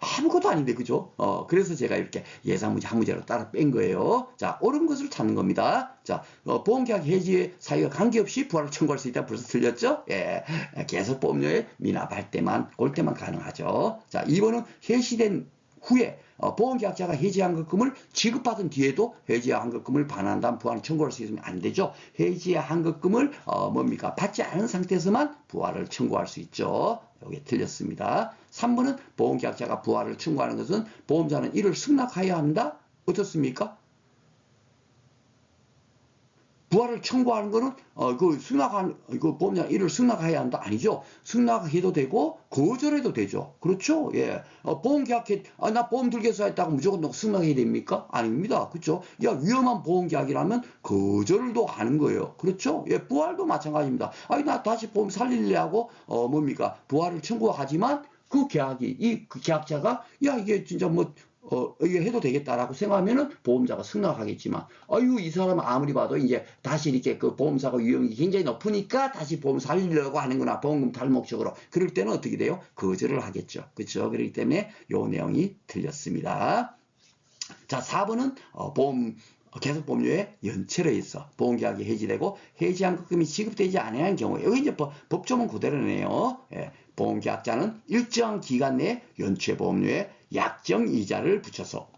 아무것도 아닌데, 그죠? 그래서 제가 이렇게 예상문제 한 문제로 따라 뺀 거예요. 자, 옳은 것을 찾는 겁니다. 자, 보험계약 해지의 사유와 관계없이 부활을 청구할 수 있다. 벌써 틀렸죠? 예. 계속보험료에 미납할 때만, 올 때만 가능하죠. 자, 2번은 해지된 후에 보험계약자가 해지환급금을 지급받은 뒤에도 해지환급금을 반환한 부활을 청구할 수 있으면 안 되죠. 해지환급금을 받지 않은 상태에서만 부활을 청구할 수 있죠. 여기 틀렸습니다. 3번은 보험계약자가 부활을 청구하는 것은 보험자는 이를 승낙하여야 한다. 어떻습니까? 부활을 청구하는 거는 보험자는 이를 승낙해야 한다 아니죠. 승낙해도 되고 거절해도 되죠. 그렇죠? 예. 보험계약해 나 보험 들겠어 했다고 무조건 승낙해야 됩니까? 아닙니다. 그렇죠? 야, 위험한 보험계약이라면 거절도 하는 거예요. 그렇죠? 예, 부활도 마찬가지입니다. 나 다시 보험 살릴래 하고 부활을 청구하지만 그 계약자가 야, 이게 진짜 이게 해도 되겠다라고 생각하면은 보험자가 승낙하겠지만, 이 사람은 아무리 봐도 이제 다시 이렇게 그 보험사고 위험이 굉장히 높으니까 다시 보험 살리려고 하는구나. 보험금 탈목적으로. 그럴 때는 어떻게 돼요? 거절을 하겠죠. 그렇죠? 그렇기 때문에 요 내용이 틀렸습니다. 자, 4번은 계속보험료의 연체로 해서 보험계약이 해지되고 해지환급금이 지급되지 않은 경우에 여기 이제 법조문 그대로네요. 예, 보험계약자는 일정 기간 내에 연체보험료에 약정 이자를 붙여서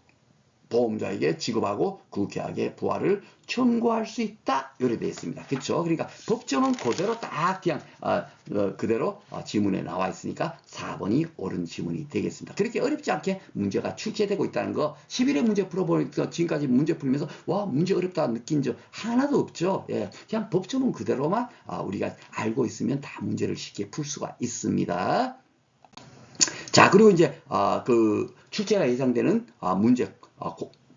보험자에게 지급하고 그 계약의 부활을 청구할 수 있다. 이렇게 되어 있습니다. 그렇죠? 그러니까 법정은 그대로 딱 그냥 그대로 지문에 나와 있으니까 4번이 옳은 지문이 되겠습니다. 그렇게 어렵지 않게 문제가 출제되고 있다는 거 11회 문제 풀어보니까 지금까지 문제 풀면서 와 문제 어렵다 느낀 적 하나도 없죠. 예, 그냥 법정은 그대로만 우리가 알고 있으면 다 문제를 쉽게 풀 수가 있습니다. 자, 그리고 이제 그 출제가 예상되는 문제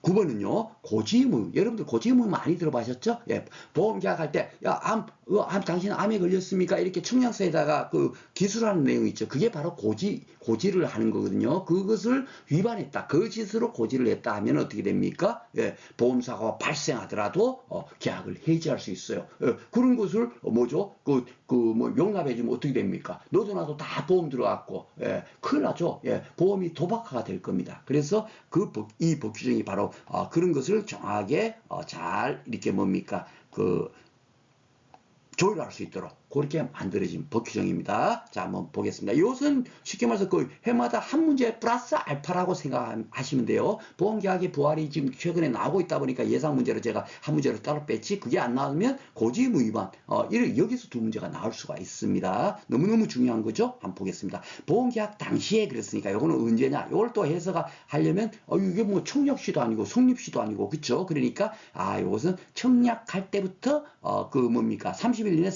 9번은요, 고지의무. 여러분들 고지의무 많이 들어보셨죠? 예, 보험 계약할 때, 야, 당신 암에 걸렸습니까? 이렇게 청약서에다가 그 기술하는 내용이 있죠. 그게 바로 고지를 하는 거거든요. 그것을 위반했다. 거짓으로 고지를 했다 하면 어떻게 됩니까? 예, 보험사고가 발생하더라도, 계약을 해지할 수 있어요. 예, 그런 것을, 용납해주면 어떻게 됩니까? 너도 나도 다 보험 들어갔고, 예, 큰일 나죠? 예, 보험이 도박화가 될 겁니다. 그래서 이 법규정이 바로 그런 것을 정확하게 잘 이렇게 조율할 수 있도록 그렇게 만들어진 법규정입니다. 자, 한번 보겠습니다. 이것은 쉽게 말해서 그 해마다 한 문제 플러스 알파라고 생각하시면 돼요. 보험계약의 부활이 지금 최근에 나오고 있다 보니까 예상 문제로 제가 한 문제를 따로 뺐지, 그게 안 나오면 고지의무 위반, 여기서 두 문제가 나올 수가 있습니다. 너무너무 중요한 거죠. 한번 보겠습니다. 보험계약 당시에 그랬으니까 이거는 언제냐, 이걸 또 해석하려면 이게 뭐 청약시도 아니고 성립시도 아니고, 그쵸? 그러니까 이것은 청약할 때부터 30일 이내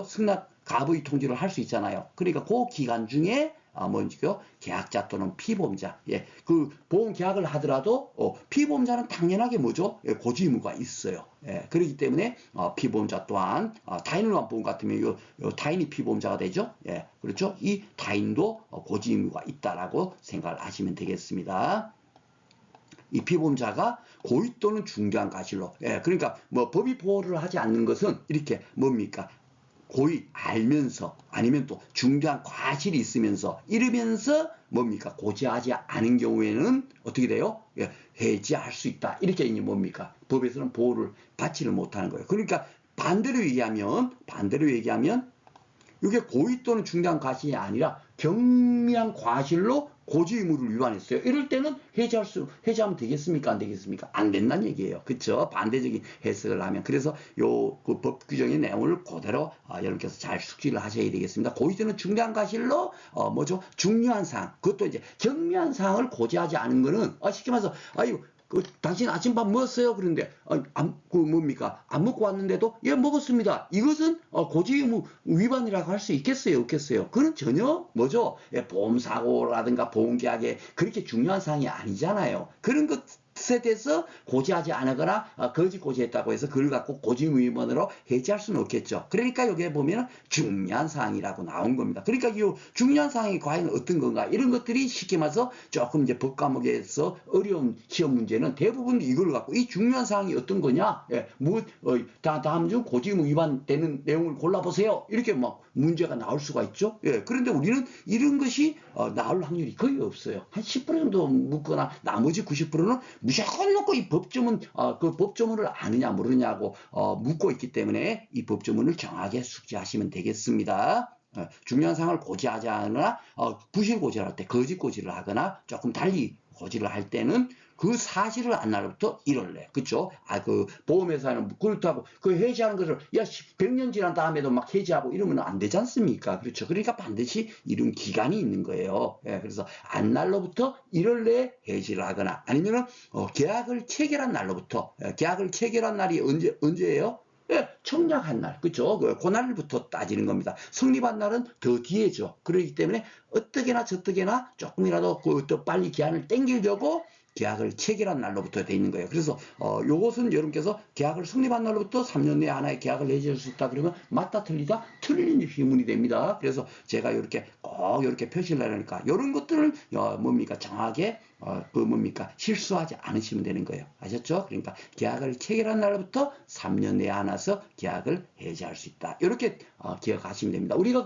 승낙 가부의 통지를 할 수 있잖아요. 그러니까 그 기간 중에 계약자 또는 피보험자, 예, 그 보험 계약을 하더라도 피보험자는 당연하게 예, 고지 의무가 있어요. 예, 그렇기 때문에 피보험자 또한 타인을 보험 같으면 요 타인이 피보험자가 되죠. 예, 그렇죠. 이 타인도 고지 의무가 있다라고 생각을 하시면 되겠습니다. 이 피보험자가 고의 또는 중대한 과실로, 예, 그러니까 법이 보호를 하지 않는 것은 이렇게 고의 알면서 아니면 또 중대한 과실이 있으면서 이러면서 고지하지 않은 경우에는 어떻게 돼요? 예, 해지할 수 있다. 이렇게 이제 법에서는 보호를 받지를 못하는 거예요. 그러니까 반대로 얘기하면 이게 고의 또는 중대한 과실이 아니라 경미한 과실로 고지 의무를 위반했어요. 이럴 때는 해지하면 되겠습니까? 안 되겠습니까? 안 된다는 얘기예요. 그쵸? 반대적인 해석을 하면. 그래서 그 법 규정의 내용을 그대로 여러분께서 잘 숙지를 하셔야 되겠습니다. 고의 또는 중대한 과실로 중요한 사항, 그것도 이제 경미한 사항을 고지하지 않은 거는 쉽게 말해서 당신 아침밥 먹었어요? 그런데 안 먹고 왔는데도 예 먹었습니다. 이것은 고지 의무 위반이라고 할 수 있겠어요? 없겠어요? 그건 전혀 보험사고라든가 보험계약에 그렇게 중요한 사항이 아니잖아요. 그런 것 돼서 고지하지 않거나 거짓 고지했다고 해서 그걸 갖고 고지무위반으로 해지할 수는 없겠죠. 그러니까 여기에 보면 중요한 사항이라고 나온 겁니다. 그러니까 이 중요한 사항이 과연 어떤 건가 이런 것들이 쉽게 말해서 조금 이제 법 과목에서 어려운 시험 문제는 대부분 이걸 갖고 이 중요한 사항이 어떤 거냐, 다음 중 고지의무 위반되는 내용을 골라보세요. 이렇게 막 문제가 나올 수가 있죠. 그런데 우리는 이런 것이 나올 확률이 거의 없어요. 한 10% 정도 묻거나 나머지 90%는 무조건 놓고 이 법조문 그 법조문을 아느냐 모르냐고 묻고 있기 때문에 이 법조문을 정확하게 숙지하시면 되겠습니다. 중요한 사항을 고지하지 않으나 부실 고지를 할 때 거짓 고지를 하거나 조금 달리 고지를 할 때는 그 사실을 안 날로부터 1월 내. 그쵸? 그 보험회사는 그렇다고 그 해지하는 것을 100년 지난 다음에도 막 해지하고 이러면 안 되지 않습니까? 그렇죠? 그러니까 반드시 이런 기간이 있는 거예요. 그래서 안 날로부터 1월 내에 해지를 하거나 아니면은 계약을 체결한 날로부터 계약을 체결한 날이 언제예요? 청약한 날, 그죠? 그날부터 따지는 겁니다. 성립한 날은 더 뒤에죠. 그렇기 때문에 어떻게나 저떻게나 조금이라도 더 빨리 기한을 땡기려고 계약을 체결한 날로부터 돼 있는 거예요. 그래서 요것은 여러분께서 계약을 성립한 날로부터 3년 내에 하나의 계약을 해지할 수 있다 그러면 맞다 틀리다 틀린 질문이 됩니다. 그래서 제가 이렇게 꼭 이렇게 표시를 하려니까 이런 것들을 정확하게 실수하지 않으시면 되는 거예요. 아셨죠? 그러니까 계약을 체결한 날부터 3년 내에 하나서 계약을 해지할 수 있다. 이렇게 기억하시면 됩니다. 우리가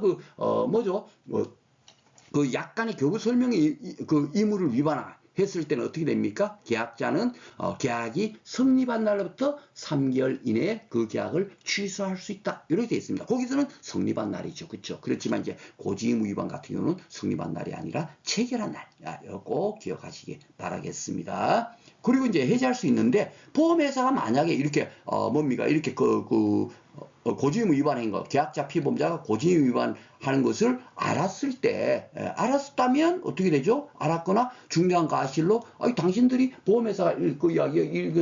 약간의 교부 설명이 그 의무를 위반했을 때는 어떻게 됩니까? 계약자는 계약이 성립한 날부터 3개월 이내에 그 계약을 취소할 수 있다. 이렇게 되어 있습니다. 거기서는 성립한 날이죠. 그렇죠? 그렇지만 이제 고지의무 위반 같은 경우는 성립한 날이 아니라 체결한 날. 이거 꼭 기억하시기 바라겠습니다. 그리고 이제 해지할 수 있는데 보험회사가 만약에 이렇게 이렇게 고지의무 위반한 것, 계약자 피보험자가 고지의무 위반하는 것을 알았다면 어떻게 되죠? 알았거나 중요한 과실로 당신들이 보험회사가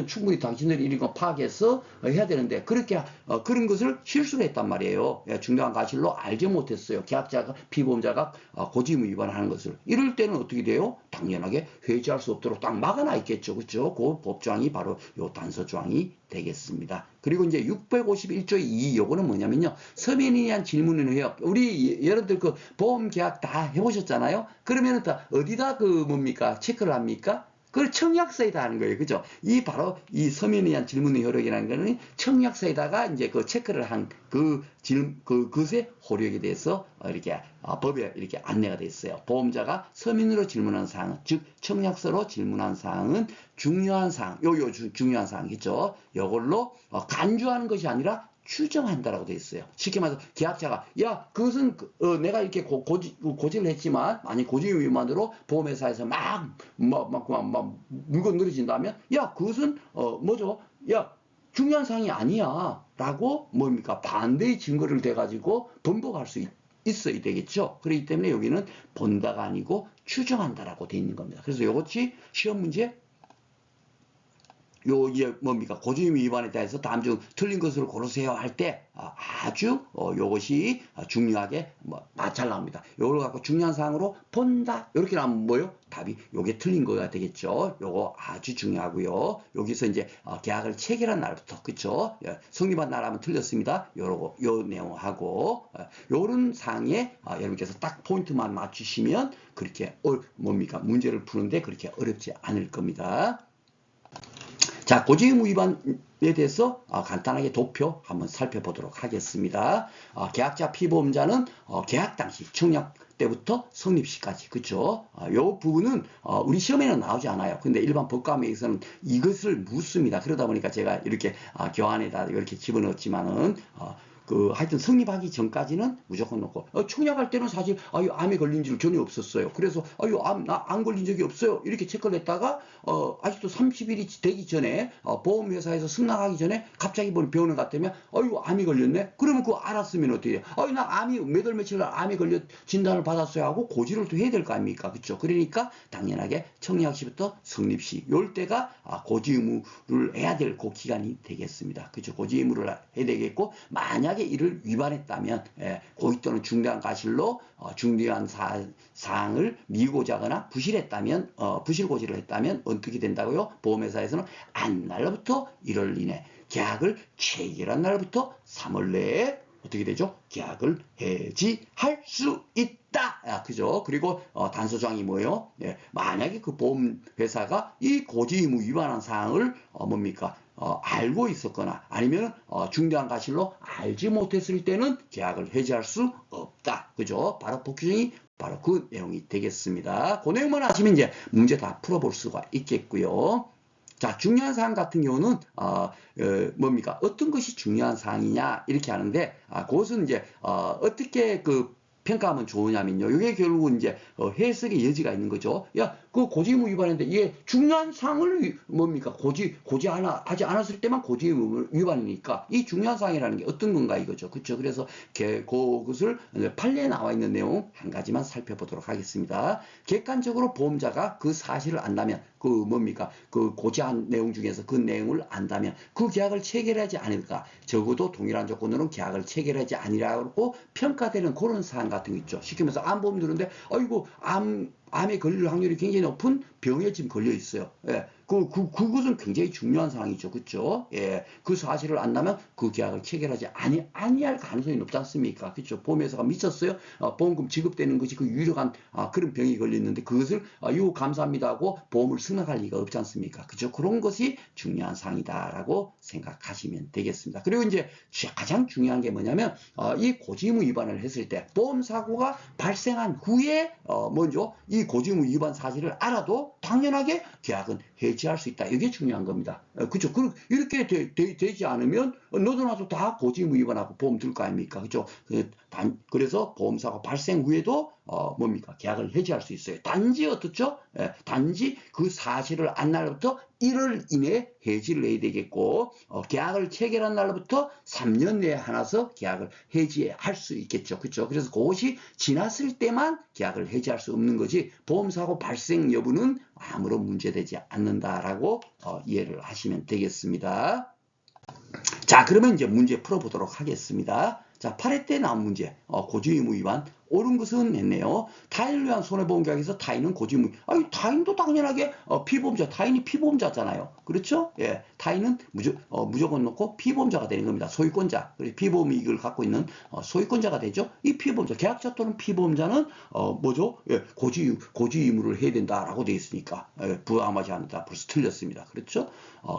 충분히 당신들이 이런 파악해서 해야 되는데 그렇게 그런 것을 실수를 했단 말이에요. 중요한 과실로 알지 못했어요. 계약자가 피보험자가 고지의무 위반하는 것을. 이럴 때는 어떻게 돼요? 당연하게 회지할 수 없도록 딱 막아놔 있겠죠. 그렇죠? 그 법조항이 바로 요 단서조항이 되겠습니다. 그리고 이제 651조의 2 요거는 뭐냐면요. 서면에 대한 질문을 해요. 우리 여러분들 그 보험 계약 다 해보셨잖아요. 그러면은 어디다 체크를 합니까? 그걸 청약서에다 하는 거예요. 그죠? 바로 이 서면에 대한 질문의 효력이라는 거는 청약서에다가 이제 그 체크를 한 그것의 효력에 대해서 이렇게 법에 이렇게 안내가 되어 있어요. 보험자가 서면으로 질문한 사항, 즉 청약서로 질문한 사항은 중요한 사항, 중요한 사항이죠. 이걸로 간주하는 것이 아니라 추정한다라고 되어 있어요. 쉽게 말해서 계약자가 그것은 내가 이렇게 고지를 했지만 아니 고지의무 위반으로 보험회사에서 막 물건 늘어진다면 그것은 중요한 사항이 아니야 라고 반대의 증거를 대가지고 번복할 수 있어야 되겠죠. 그렇기 때문에 여기는 본다가 아니고 추정한다라고 되어 있는 겁니다. 그래서 이것이 시험 문제 고지의무 위반에 대해서 다음 중 틀린 것을 고르세요 할 때 아주 요것이 중요하게 잘 나옵니다. 요걸 갖고 중요한 사항으로 본다 이렇게 나오면 답이 요게 틀린 거가 되겠죠. 요거 아주 중요하고요. 여기서 이제 계약을 체결한 날부터 그쵸? 성립한 날 하면 틀렸습니다. 요 내용하고 요런 사항에 여러분께서 딱 포인트만 맞추시면 그렇게 문제를 푸는데 그렇게 어렵지 않을 겁니다. 자, 고지의무 위반에 대해서 간단하게 도표 한번 살펴보도록 하겠습니다. 계약자 피보험자는 계약 당시 청약 때부터 성립 시까지 그쵸? 요 부분은 우리 시험에는 나오지 않아요. 근데 일반 법과목에서는 이것을 묻습니다. 그러다 보니까 제가 이렇게 교환에다 이렇게 집어넣었지만은 하여튼 성립하기 전까지는 무조건 놓고 청약할 때는 사실 암에 걸린 줄 전혀 없었어요. 그래서 나 안 걸린 적이 없어요. 이렇게 체크를 했다가 아직도 30일이 되기 전에 보험회사에서 승낙하기 전에 갑자기 병원에 갔다면 암이 걸렸네. 그러면 그거 알았으면 어떻게 해요? 나 암이 몇 월 며칠 날 암이 걸려 진단을 받았어요 하고 고지를 또 해야 될 거 아닙니까? 그렇죠? 그러니까 당연하게 청약 시부터 성립 시 요 때가 고지 의무를 해야 될 그 기간이 되겠습니다. 그렇죠? 고지 의무를 해야 되겠고 만약 만약에 이를 위반했다면 고의 또는 중대한 과실로 중대한 사항을 미고자 하거나 부실했다면 부실고지를 했다면 어떻게 된다고요? 보험회사에서는 안날로부터 1월 이내 계약을 체결한 날부터 3월 내에 어떻게 되죠? 계약을 해지할 수 있다. 그죠? 그리고 단서조항이 뭐예요? 만약에 그 보험회사가 이 고지의무 위반한 사항을 뭡니까? 알고 있었거나 아니면 중대한 과실로 알지 못했을 때는 계약을 해지할 수 없다. 그죠? 바로 법규정이 바로 그 내용이 되겠습니다. 그 내용만 아시면 이제 문제 다 풀어볼 수가 있겠고요. 자, 중요한 사항 같은 경우는 뭡니까? 어떤 것이 중요한 사항이냐 이렇게 하는데 그것은 이제 어떻게 그 평가하면 좋으냐면요. 이게 결국은 이제 해석의 여지가 있는 거죠. 야, 그 고지의무 위반인데 이게 중요한 사항을 뭡니까? 하지 않았을 때만 고지의무 위반이니까 이 중요한 사항이라는 게 어떤 건가 이거죠. 그렇죠? 그래서 그것을 판례에 나와 있는 내용 한 가지만 살펴보도록 하겠습니다. 객관적으로 보험자가 그 사실을 안다면 그 뭡니까? 그 고지한 내용 중에서 그 내용을 안다면 그 계약을 체결하지 않을까? 적어도 동일한 조건으로 계약을 체결하지 아니라고 평가되는 그런 사항 같은 거 있죠. 쉽게 말해서 암보험 들었는데 아이고 암에 걸릴 확률이 굉장히 높은 병에 지금 걸려 있어요. 예. 그것은 굉장히 중요한 사항이죠. 그렇죠? 예. 그 사실을 안다면 그 계약을 체결하지 아니할 가능성이 높지 않습니까? 그렇죠? 보험회사가 미쳤어요. 보험금 지급되는 것이 그 유력한 그런 병이 걸렸는데 그것을 요 감사합니다 하고 보험을 승낙할 리가 없지 않습니까? 그죠? 그런 것이 중요한 사항이다라고 생각하시면 되겠습니다. 그리고 이제 가장 중요한 게 뭐냐면 이 고지의무 위반을 했을 때 보험 사고가 발생한 후에 먼저 이 고지의무 위반 사실을 알아도 당연하게 계약은 해지할 수 있다. 이게 중요한 겁니다. 그죠? 이렇게 되지 않으면 너도 나도 다 고지의무 위반하고 보험 들 거 아닙니까? 그죠? 그래서 보험사고 발생 후에도 뭡니까? 계약을 해지할 수 있어요. 단지 어떻죠? 단지 그 사실을 안 날부터 1월 이내에 해지를 해야 되겠고 계약을 체결한 날부터 3년 내에 하나서 계약을 해지할 수 있겠죠. 그렇죠? 그래서 그것이 지났을 때만 계약을 해지할 수 없는 거지 보험사고 발생 여부는 아무런 문제되지 않는다라고 이해를 하시면 되겠습니다. 자, 그러면 이제 문제 풀어보도록 하겠습니다. 자, 8회 때 나온 문제. 고지의무 위반. 옳은 것은 했네요. 타인을 위한 손해보험 계약에서 타인은 고지의무. 타인도 당연하게 피보험자, 타인이 피보험자잖아요. 그렇죠? 예. 타인은 무조건 놓고 피보험자가 되는 겁니다. 소유권자. 그래서 피보험 이익을 갖고 있는 소유권자가 되죠. 이 피보험자, 계약자 또는 피보험자는 뭐죠? 예. 고지의무를 해야 된다라고 되어 있으니까 부합하지 않는다. 벌써 틀렸습니다. 그렇죠?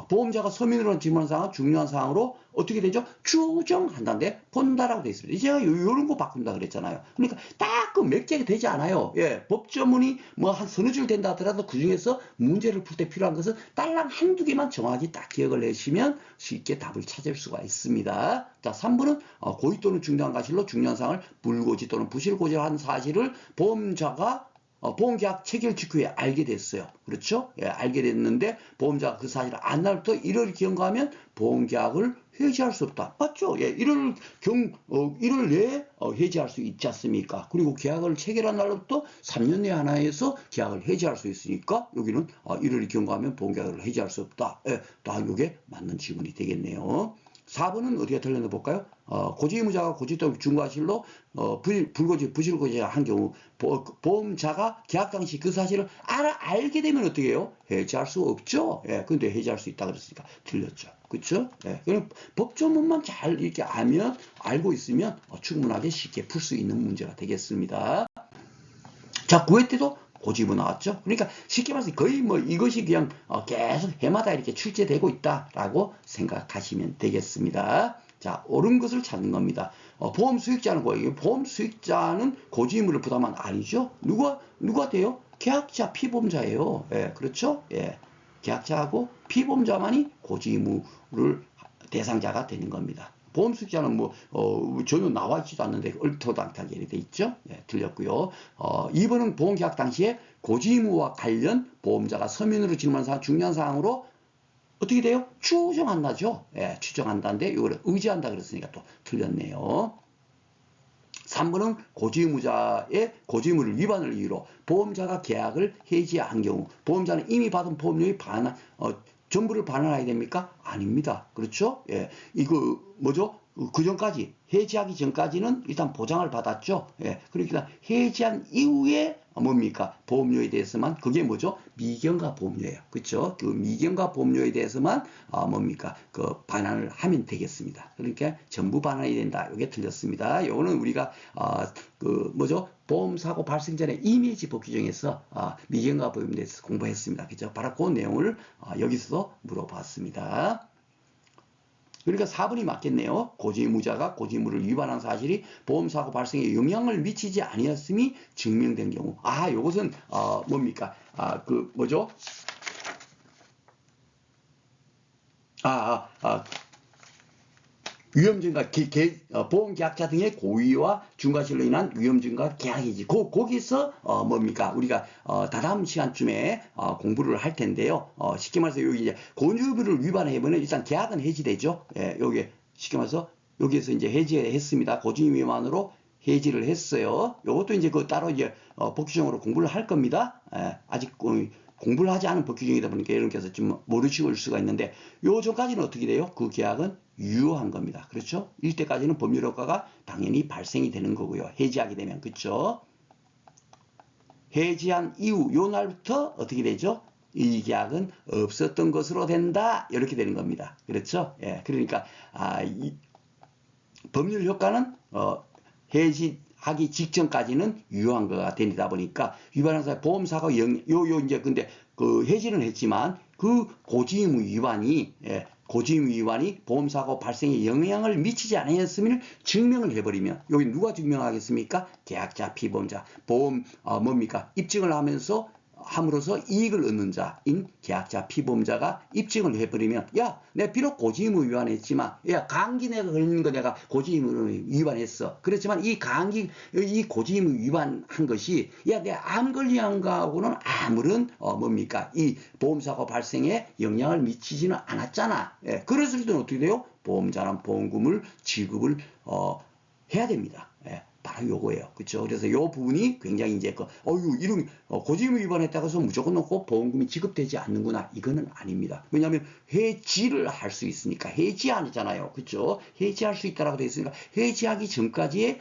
보험자가 서민으로 질문한 사항은 중요한 사항으로 어떻게 되죠? 추정한다인데 본다라고 되어 있습니다. 제가 이런 거 바꾼다 그랬잖아요. 그러니까 딱 그 몇 개가 되지 않아요. 예, 법조문이 뭐 한 서너 줄 된다 하더라도 그 중에서 문제를 풀 때 필요한 것은 딸랑 한두 개만 정확히 딱 기억을 해주시면 쉽게 답을 찾을 수가 있습니다. 자, 3번은 고의 또는 중대한 과실로 중요한 사항을 불고지 또는 부실고지한 사실을 보험자가 보험계약 체결 직후에 알게 됐어요. 그렇죠? 예, 알게 됐는데 보험자가 그 사실을 안 날부터 1월 경과하면 보험계약을 해지할 수 없다. 맞죠? 예, 1월 내에 해지할 수 있지 않습니까? 그리고 계약을 체결한 날부터 3년 내에 하나에서 계약을 해지할 수 있으니까 여기는 1월이 경과하면 보험계약을 해지할 수 없다. 예, 다 이게 맞는 지문이 되겠네요. 4번은 어디가 틀렸나 볼까요? 고지의무자가 고지 또는 중과실로 불고지, 부실고지한 경우 보험자가 계약 당시 그 사실을 알게 되면 어떻게 해요? 해지할 수 없죠. 예, 근데 해지할 수 있다 그랬으니까 틀렸죠. 그렇죠? 예, 그럼 법조문만 잘 이렇게 알고 있으면 충분하게 쉽게 풀 수 있는 문제가 되겠습니다. 자, 9회 때도 고지의무 나왔죠. 그러니까 쉽게 말해서 거의 뭐 이것이 그냥 계속 해마다 이렇게 출제되고 있다라고 생각하시면 되겠습니다. 자, 옳은 것을 찾는 겁니다. 보험 수익자는 뭐예요? 보험 수익자는 고지의무를 부담한 아니죠. 누가 돼요? 계약자, 피보험자예요. 예, 그렇죠? 예, 계약자하고 피보험자만이 고지의무를 대상자가 되는 겁니다. 보험 수익자는 전혀 나와 있지도 않는데 얼토당토하게 돼 있죠. 예, 틀렸고요. 2번은 보험계약 당시에 고지의무와 관련 보험자가 서면으로 질문한 사항 중요한 사항으로 어떻게 돼요? 추정한다죠. 예, 추정한다인데 이거를 의지한다 그랬으니까 또 틀렸네요. 3번은 고지의무자의 고지의무를 위반을 이유로 보험자가 계약을 해지한 경우 보험자는 이미 받은 보험료의 전부를 반환해야 됩니까? 아닙니다. 그렇죠? 예, 이거 뭐죠? 그 전까지 해지하기 전까지는 일단 보장을 받았죠. 예, 그러니까 해지한 이후에 뭡니까? 보험료에 대해서만 그게 뭐죠? 미경과 보험료예요. 그렇죠? 그 미경과 보험료에 대해서만 뭡니까? 그 반환을 하면 되겠습니다. 그러니까 전부 반환이 된다. 이게 틀렸습니다. 요거는 우리가 그 뭐죠? 보험 사고 발생 전에 이미지 법 규정에서 미경과 보험료에 대해서 공부했습니다. 그죠? 바로 그 내용을 여기서 물어봤습니다. 그러니까 4번이 맞겠네요. 고지의무자가 고지의무를 위반한 사실이 보험사고 발생에 영향을 미치지 아니었음이 증명된 경우. 요것은 뭡니까? 그 뭐죠? 위험증가 보험계약자 등의 고의와 중과실로 인한 위험증가 계약이지. 거기서 뭡니까? 우리가 다다음 시간쯤에 공부를 할 텐데요. 쉽게 말해서 여기 이제 고의무를 위반해보면 일단 계약은 해지되죠. 예, 여기 쉽게 말해서 여기에서 이제 해지했습니다. 고의무 위반으로 해지를 했어요. 이것도 이제 그 따로 이제 법규정으로 공부를 할 겁니다. 예, 아직 공부를 하지 않은 법규정이다 보니까 여러분께서 좀 모르실 수가 있는데 요 전까지는 어떻게 돼요? 그 계약은 유효한 겁니다. 그렇죠? 이때까지는 법률 효과가 당연히 발생이 되는 거고요. 해지하게 되면. 그렇죠? 해지한 이후 요 날부터 어떻게 되죠? 이 계약은 없었던 것으로 된다. 이렇게 되는 겁니다. 그렇죠? 예. 그러니까 법률 효과는 해지하기 직전까지는 유효한 거가 되다 보니까 위반한 사람 보험사고 이제 근데 그 해지는 했지만 그 고지의무 위반이 고지의무 위반이 보험사고 발생에 영향을 미치지 않았음을 증명을 해버리면 여기 누가 증명하겠습니까? 계약자, 피보험자, 보험 뭡니까? 입증을 하면서 함으로써 이익을 얻는 자인 계약자, 피보험자가 입증을 해버리면 내가 비록 고지의무 위반했지만 감기 내가 걸린 거 내가 고지의무 위반했어. 그렇지만 이 고지의무 위반한 것이 내가 암 걸린 거하고는 아무런 뭡니까? 이 보험사고 발생에 영향을 미치지는 않았잖아. 그랬을 때는 어떻게 돼요? 보험자는 보험금을 지급을 해야 됩니다. 바로 요거예요. 그렇죠? 그래서 요 부분이 굉장히 이제 이런 고지의무 위반했다고 해서 무조건 놓고 보험금이 지급되지 않는구나. 이거는 아닙니다. 왜냐하면 해지를 할 수 있으니까 해지하잖아요. 그렇죠? 해지할 수 있다라고 되어 있으니까 해지하기 전까지의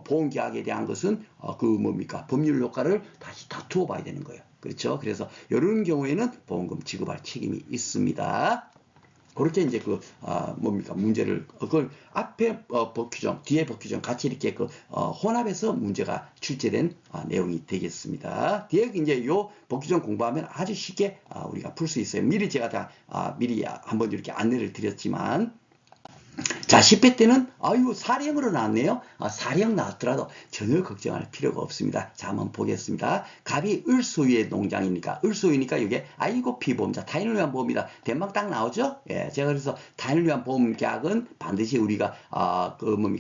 보험계약에 대한 것은 그 뭡니까? 법률 효과를 다시 다투어 봐야 되는 거예요. 그렇죠? 그래서 이런 경우에는 보험금 지급할 책임이 있습니다. 그렇게 이제 뭡니까 문제를 그걸 앞에 법규정 뒤에 법규정 같이 이렇게 혼합해서 문제가 출제된 내용이 되겠습니다. 뒤에 이제 요 법규정 공부하면 아주 쉽게 우리가 풀 수 있어요. 미리 제가 다 미리 한번 이렇게 안내를 드렸지만. 자, 10회 때는 사령으로 나왔네요. 사령 나왔더라도 전혀 걱정할 필요가 없습니다. 자, 한번 보겠습니다. 갑이 을소유의 농장이니까 이게 피보험자 타인을 위한 보험이다. 대막 딱 나오죠? 예, 제가 그래서 타인을 위한 보험 계약은 반드시 우리가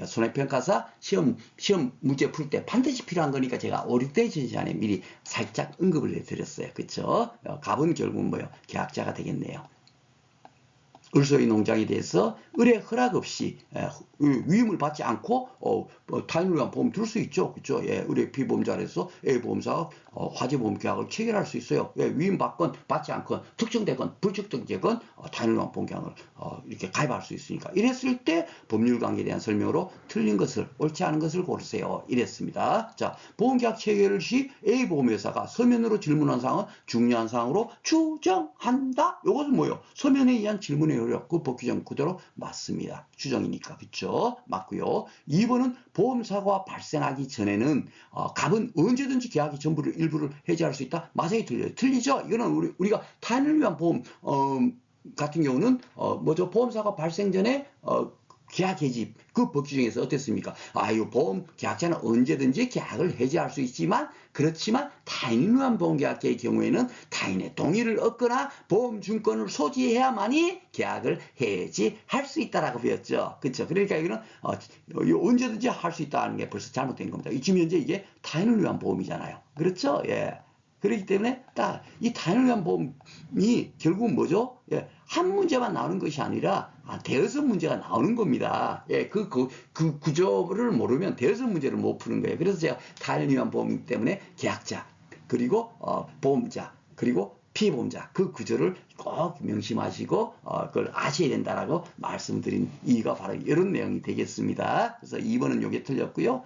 손해평가사 시험 문제 풀 때 반드시 필요한 거니까 제가 5, 6대 전에 미리 살짝 언급을 해드렸어요. 그쵸? 갑은 결국은 계약자가 되겠네요. 을소유 농장에 대해서 을의 허락 없이 위임을 받지 않고 타인을 위한 보험 들 수 있죠. 그렇죠? 을의 피보험자로서 A보험사가 화재보험 계약을 체결할 수 있어요. 위임 받건 받지 않건 특정되건 불특정되건 타인을 위한 보험 계약을 이렇게 가입할 수 있으니까 이랬을 때 법률 관계에 대한 설명으로 틀린 것을 옳지 않은 것을 고르세요. 이랬습니다. 자, 보험계약 체결 시 A보험회사가 서면으로 질문한 사항은 중요한 사항으로 추정한다. 이것은 뭐예요? 서면에 의한 질문의 효력, 그 법규정 그대로 맞습니다. 추정이니까. 그쵸? 맞고요. 2번은 보험사고가 발생하기 전에는 갑은 언제든지 계약의 전부를 일부를 해지할 수 있다. 맞아요, 틀려요. 틀리죠? 이거는 우리가 타인을 위한 보험 같은 경우는 보험사고 발생 전에 계약 해지 그 법규정에서 어땠습니까? 보험 계약자는 언제든지 계약을 해지할 수 있지만 그렇지만 타인을 위한 보험계약자의 경우에는 타인의 동의를 얻거나 보험증권을 소지해야만이 계약을 해지할 수 있다라고 배웠죠. 그렇죠? 그러니까 이거는 언제든지 할 수 있다는 게 벌써 잘못된 겁니다. 지금 현재 이게 타인을 위한 보험이잖아요. 그렇죠? 예. 그렇기 때문에 딱 이 타인을 위한 보험이 결국 뭐죠? 한 문제만 나오는 것이 아니라 대여섯 문제가 나오는 겁니다. 그 구조를 모르면 대여섯 문제를 못 푸는 거예요. 그래서 제가 타인을 위한 보험 때문에 계약자, 그리고 보험자, 그리고 피보험자 그 구조를 꼭 명심하시고 그걸 아셔야 된다라고 말씀드린 이유가 바로 이런 내용이 되겠습니다. 그래서 2번은 요게 틀렸고요.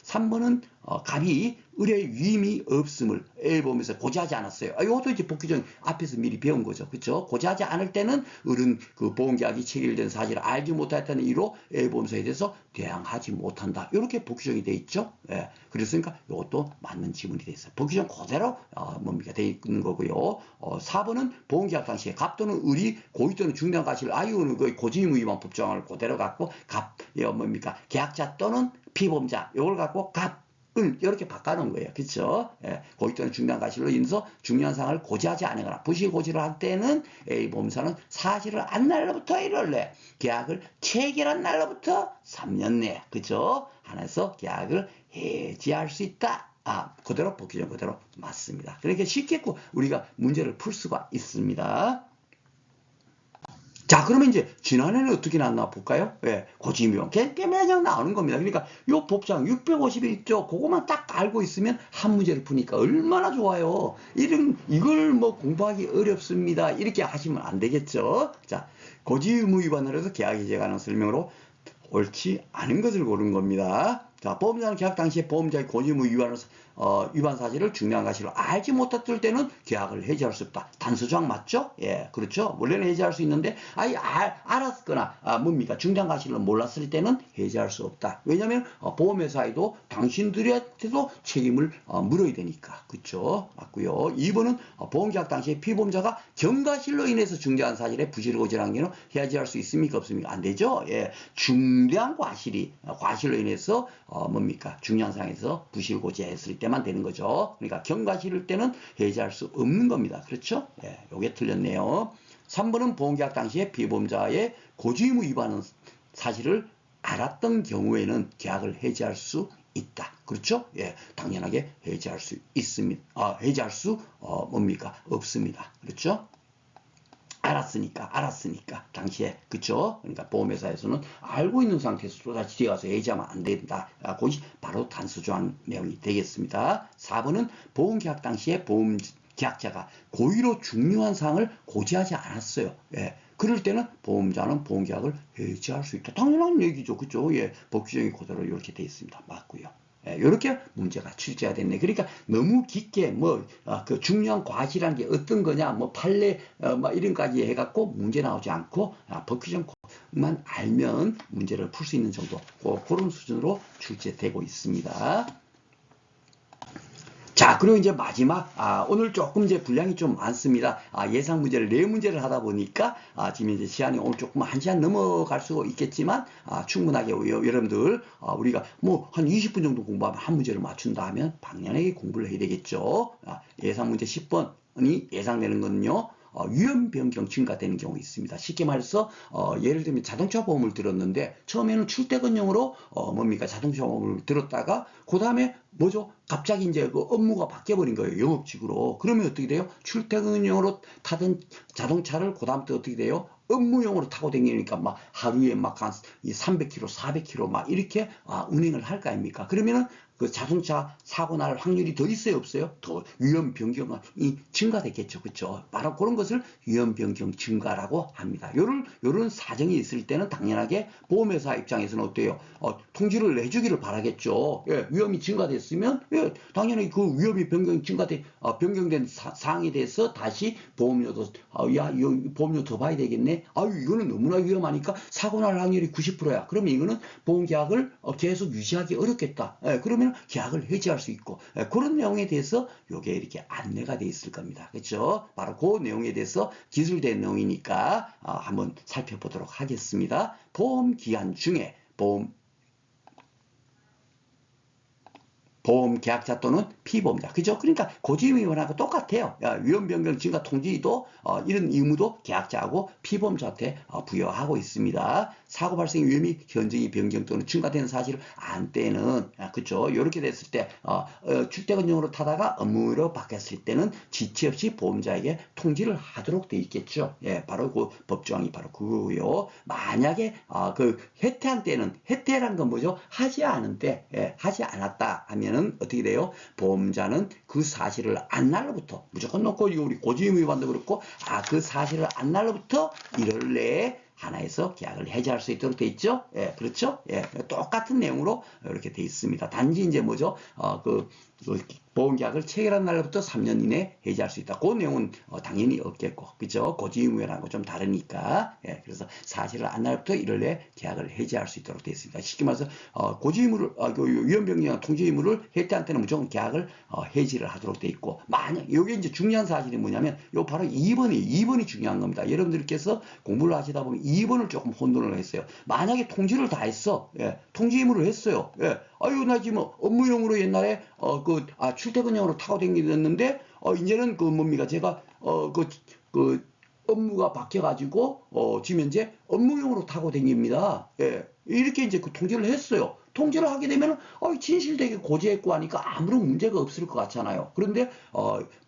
3번은 갑이 을의 위임이 없음을 에 보면서 고지하지 않았어요. 이것도 이제 복귀전 앞에서 미리 배운 거죠. 그렇죠? 고지하지 않을 때는 을은 그 보험계약이 체결된 사실을 알지 못했다는 이유로 에 보험서에 대해서 대항하지 못한다. 이렇게 복귀전이 돼 있죠. 그랬으니까 이것도 맞는 지문이 돼 있어요. 복귀전 그대로 뭡니까 돼 있는 거고요. 4번은 보험계약 당시에 갑 또는 을이 고의 또는 중대한 과실을 아유는 그 고지의무위반 법정을 그대로 갖고 갑 뭡니까 계약자 또는 피보험자 이걸 갖고 갑 이렇게 바꿔놓은 거예요. 그렇죠? 고의 또는 중대한 과실로 인해서 중요한 사항을 고지하지 않거나 부실 고지를 할 때는 A보험사는 사실을 안 날로부터 1월 내 계약을 체결한 날로부터 3년 내 그렇죠? 하나에서 계약을 해지할 수 있다. 그대로 복귀전 그대로 맞습니다. 그러니까 쉽게 우리가 문제를 풀 수가 있습니다. 자, 그러면 이제 지난해는 어떻게 나왔나 볼까요? 고지위험 개매장 나오는 겁니다. 그러니까 요 법상 650일 있죠. 그거만 딱 알고 있으면 한 문제를 푸니까 얼마나 좋아요. 이걸 뭐 공부하기 어렵습니다. 이렇게 하시면 안 되겠죠. 자, 고지의무 위반을 해서 계약 해지에 관한 설명으로 옳지 않은 것을 고른 겁니다. 자, 보험자는 계약 당시에 보험자의 고지의무 위반 사실을 중요한 사실로 알지 못했을 때는 계약을 해지할 수 없다. 단수조항 맞죠? 그렇죠. 원래는 해지할 수 있는데 알았거나 뭡니까 중대한 사실을 몰랐을 때는 해지할 수 없다. 왜냐하면 보험회사에도 당신들한테도 책임을 물어야 되니까. 그렇죠. 맞고요. 2번은 보험계약 당시에 피보험자가 경과실로 인해서 중대한 사실에 부실을 고지한 경우 해지할 수 있습니까? 없습니까? 안 되죠. 중대한 과실로 인해서 뭡니까 중요한 상황에서 부실 고지했을 때만 되는 거죠. 그러니까 경과실일 때는 해지할 수 없는 겁니다. 그렇죠? 요게 틀렸네요. 3번은 보험계약 당시에 피보험자의 고지의무 위반 사실을 알았던 경우에는 계약을 해지할 수 있다. 그렇죠? 당연하게 해지할 수 있습니다. 해지할 수 뭡니까 없습니다. 그렇죠? 알았으니까 당시에 그쵸? 그러니까 보험회사에서는 알고 있는 상태에서 또다시 뒤에 가서 해지하면 안 된다. 그것이 바로 단수조항 내용이 되겠습니다. 4번은 보험계약 당시에 보험계약자가 고의로 중요한 사항을 고지하지 않았어요. 그럴 때는 보험자는 보험계약을 해지할 수 있다. 당연한 얘기죠. 그죠? 법규정이 그대로 이렇게 되어 있습니다. 맞고요. 이렇게 문제가 출제가 됐네. 그러니까 너무 깊게 그 중요한 과실이라는 게 어떤 거냐, 판례 이런까지 해갖고 문제 나오지 않고 법규정만 알면 문제를 풀 수 있는 정도 그런 수준으로 출제되고 있습니다. 자, 그리고 이제 마지막, 오늘 조금 이제 분량이 좀 많습니다. 예상 문제를 4문제를 하다 보니까, 지금 이제 시간이 오늘 조금 1시간 넘어갈 수 있겠지만, 충분하게 여러분들, 우리가 뭐 한 20분 정도 공부하면 한 문제를 맞춘다 하면 당연하게 공부를 해야 되겠죠. 예상 문제 10번이 예상되는 거는요, 위험 변경 증가되는 경우 있습니다. 쉽게 말해서 예를 들면 자동차 보험을 들었는데 처음에는 출퇴근용으로 뭡니까 자동차 보험을 들었다가 그 다음에 뭐죠? 갑자기 이제 그 업무가 바뀌어버린 거예요. 영업직으로. 그러면 어떻게 돼요? 출퇴근용으로 타던 자동차를 그 다음부터 어떻게 돼요? 업무용으로 타고 다니니까 막 하루에 막 한 300km, 400km 막 이렇게 운행을 할 거 아닙니까? 그러면은 그 자동차 사고 날 확률이 더 있어요, 없어요? 더 위험 변경이 증가되겠죠, 그렇죠? 바로 그런 것을 위험 변경 증가라고 합니다. 요런 사정이 있을 때는 당연하게 보험회사 입장에서는 어때요? 통지를 내주기를 바라겠죠. 위험이 증가됐으면 당연히 그 위험이 변경된 사항에 대해서 다시 보험료도 이거 보험료 더 봐야 되겠네. 이거는 너무나 위험하니까 사고 날 확률이 90%야. 그러면 이거는 보험계약을 계속 유지하기 어렵겠다. 그러면 계약을 해지할 수 있고 그런 내용에 대해서 요게 이렇게 안내가 돼 있을 겁니다. 그렇죠? 바로 그 내용에 대해서 기술된 내용이니까 한번 살펴보도록 하겠습니다. 보험 기한 중에 보험 계약자 또는 피보험자. 그죠? 그러니까 고지의무위반하고 똑같아요. 위험 변경 증가 통지도 이런 의무도 계약자하고 피보험자한테 부여하고 있습니다. 사고 발생 위험이 현저히 변경 또는 증가되는 사실을 안 때는 그죠? 이렇게 됐을 때 출퇴근용으로 타다가 업무로 바뀌었을 때는 지체 없이 보험자에게 통지를 하도록 돼 있겠죠. 바로 그 법조항이 바로 그거고요. 만약에 그 해태한 때는 해태란 건 뭐죠? 하지 않은 때 하지 않았다 하면 어떻게 돼요? 보험자는 그 사실을 안 날로부터 무조건 놓고 우리 고지의무 위반도 그렇고 그 사실을 안 날로부터 1월 내에 하나에서 계약을 해지할 수 있도록 돼 있죠. 예, 그렇죠. 예, 똑같은 내용으로 이렇게 돼 있습니다. 단지 이제 뭐죠? 보험계약을 체결한 날부터 3년 이내 해지할 수 있다. 그 내용은 당연히 없겠고, 그죠? 고지의무라는 좀 다르니까. 예, 그래서 사실을 안 날부터 1월 내에 계약을 해지할 수 있도록 되어 있습니다. 쉽게 말해서 고지의무를 위헌변경이나 통지의무를 해지한 때는 무조건 계약을 해지를 하도록 되어 있고, 만약 이게 이제 중요한 사실이 뭐냐면, 요 바로 2번이 중요한 겁니다. 여러분들께서 공부를 하시다 보면 2번을 조금 혼돈을 했어요. 만약에 통지를 다 했어, 예, 통지의무를 했어요. 예, 아유 나 지금 업무용으로 옛날에 출퇴근용으로 타고 다니는데 이제는 그 뭡니까 제가 업무가 바뀌어가지고 지금 현재 업무용으로 타고 다닙니다. 예, 이렇게 이제 그 통지를 했어요. 통지를 하게 되면 진실되게 고지했고 하니까 아무런 문제가 없을 것 같잖아요. 그런데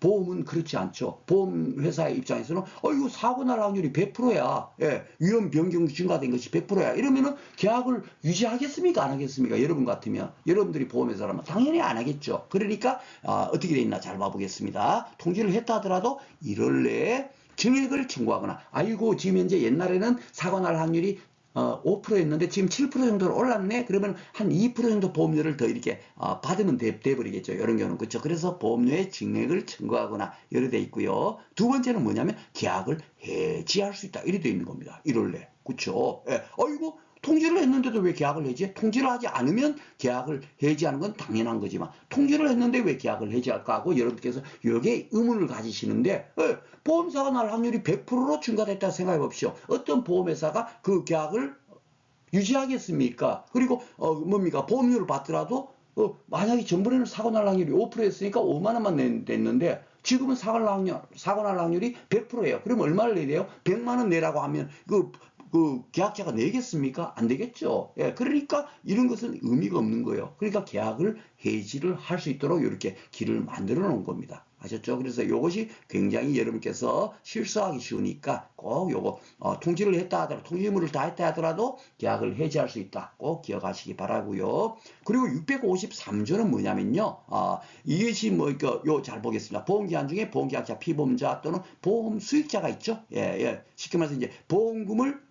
보험은 그렇지 않죠. 보험회사의 입장에서는 이거 사고 날 확률이 100%야. 예, 위험 변경 증가된 것이 100%야. 이러면은 계약을 유지하겠습니까? 안 하겠습니까? 여러분 같으면 여러분들이 보험회사라면 당연히 안 하겠죠. 그러니까 어떻게 돼 있나 잘 봐보겠습니다. 통지를 했다 하더라도 1월 내에 증액을 청구하거나 지금 현재 옛날에는 사고 날 확률이 5%였는데 지금 7% 정도로 올랐네. 그러면 한 2% 정도 보험료를 더 이렇게 받으면 돼버리겠죠. 이런 경우는 그렇죠. 그래서 보험료의 증액을 청구하거나 이렇게 돼 있고요. 두 번째는 뭐냐면 계약을 해지할 수 있다. 이렇게 돼 있는 겁니다. 1월 내. 그렇죠. 예. 통지를 했는데도 왜 계약을 해지해? 통지를 하지 않으면 계약을 해지하는 건 당연한 거지만 통지를 했는데 왜 계약을 해지할까 하고 여러분께서 여기에 의문을 가지시는데 보험사가 날 확률이 100%로 증가됐다 생각해 봅시오. 어떤 보험회사가 그 계약을 유지하겠습니까? 그리고 뭡니까? 보험료를 받더라도 만약에 전번에는 사고 날 확률이 5%였으니까 5만 원만 냈는데 지금은 사고 날 확률이 100%예요. 그럼 얼마를 내야 돼요? 100만 원 내라고 하면 그 계약자가 내겠습니까? 안 되겠죠. 예, 그러니까 이런 것은 의미가 없는 거예요. 그러니까 계약을 해지를 할 수 있도록 이렇게 길을 만들어 놓은 겁니다. 아셨죠? 그래서 이것이 굉장히 여러분께서 실수하기 쉬우니까 꼭 요거 통지를 했다 하더라도 통지의무를 다 했다 하더라도 계약을 해지할 수 있다. 꼭 기억하시기 바라고요. 그리고 653조는 뭐냐면요. 이것이 요 잘 보겠습니다. 보험기한 중에 보험계약자, 피보험자 또는 보험 수익자가 있죠. 예. 쉽게 말해서 이제 보험금을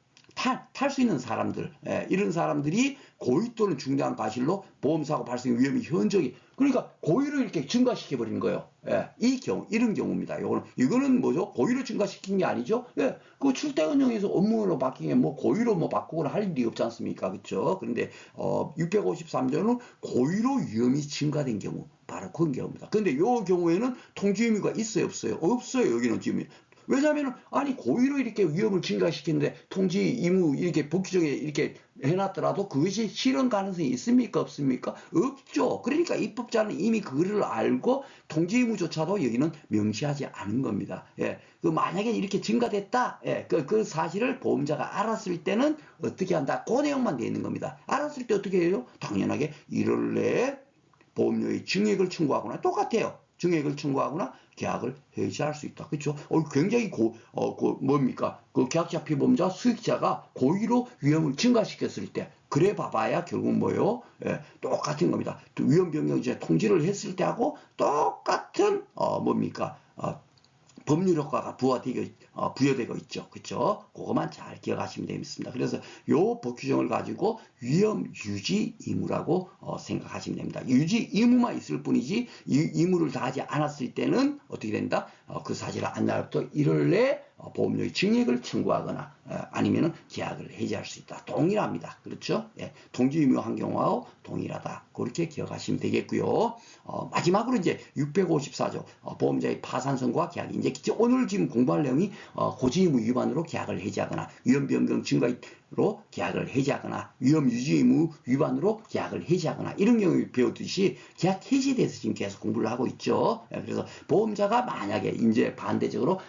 탈 수 있는 사람들, 이런 사람들이 고의 또는 중대한 과실로 보험사고 발생 위험이 현저히, 그러니까 고의로 이렇게 증가시켜 버리는 거예요. 예, 이런 경우입니다. 이거는 뭐죠? 고의로 증가시킨 게 아니죠? 예, 그 출퇴근용에서 업무로 바뀌게 고의로 바꾸거나 할 일이 없지 않습니까? 그렇죠? 그런데 653조는 고의로 위험이 증가된 경우, 바로 그런 경우입니다. 근데 이 경우에는 통지 의무가 있어요, 없어요? 없어요. 여기는 지금. 왜냐하면 고의로 이렇게 위험을 증가시키는데 통지 의무 이렇게 법규정에 이렇게 해놨더라도 그것이 실현 가능성이 있습니까? 없습니까? 없죠. 그러니까 입법자는 이미 그거를 알고 통지 의무조차도 여기는 명시하지 않은 겁니다. 예, 만약에 이렇게 증가됐다, 그 사실을 보험자가 알았을 때는 어떻게 한다? 그 내용만 되어 있는 겁니다. 알았을 때 어떻게 해요? 당연하게 1월 내에 보험료의 증액을 청구하거나 똑같아요. 증액을 청구하거나 계약을 해지할 수 있다. 그렇죠? 굉장히 뭡니까? 그 계약자 피보험자 수익자가 고의로 위험을 증가시켰을 때 그래 봐봐야 결국 뭐예요? 예, 똑같은 겁니다. 위험 변경 이제 통지를 했을 때하고 똑같은 뭡니까? 법률 효과가 부여되고 있죠. 그렇죠? 그것만 잘 기억하시면 되겠습니다. 그래서 요 법규정을 가지고 위험 유지 의무라고 생각하시면 됩니다. 유지 의무만 있을 뿐이지 이 의무를 다하지 않았을 때는 어떻게 된다? 그 사실을 안 날부터 1월 내에 보험료의 증액을 청구하거나 아니면은 계약을 해지할 수 있다. 동일합니다. 그렇죠? 예, 통지 의무한 경우하고 동일하다. 그렇게 기억하시면 되겠고요. 마지막으로 이제 654조 보험자의 파산 선고와 계약. 이제 오늘 지금 공부할 내용이 고지 의무 위반으로 계약을 해지하거나 위험 변경 증가로 계약을 해지하거나 위험 유지 의무 위반으로 계약을 해지하거나 이런 경우에 배우듯이 계약 해지에 대해서 지금 계속 공부를 하고 있죠. 그래서 보험자가 만약에 이제 반대적으로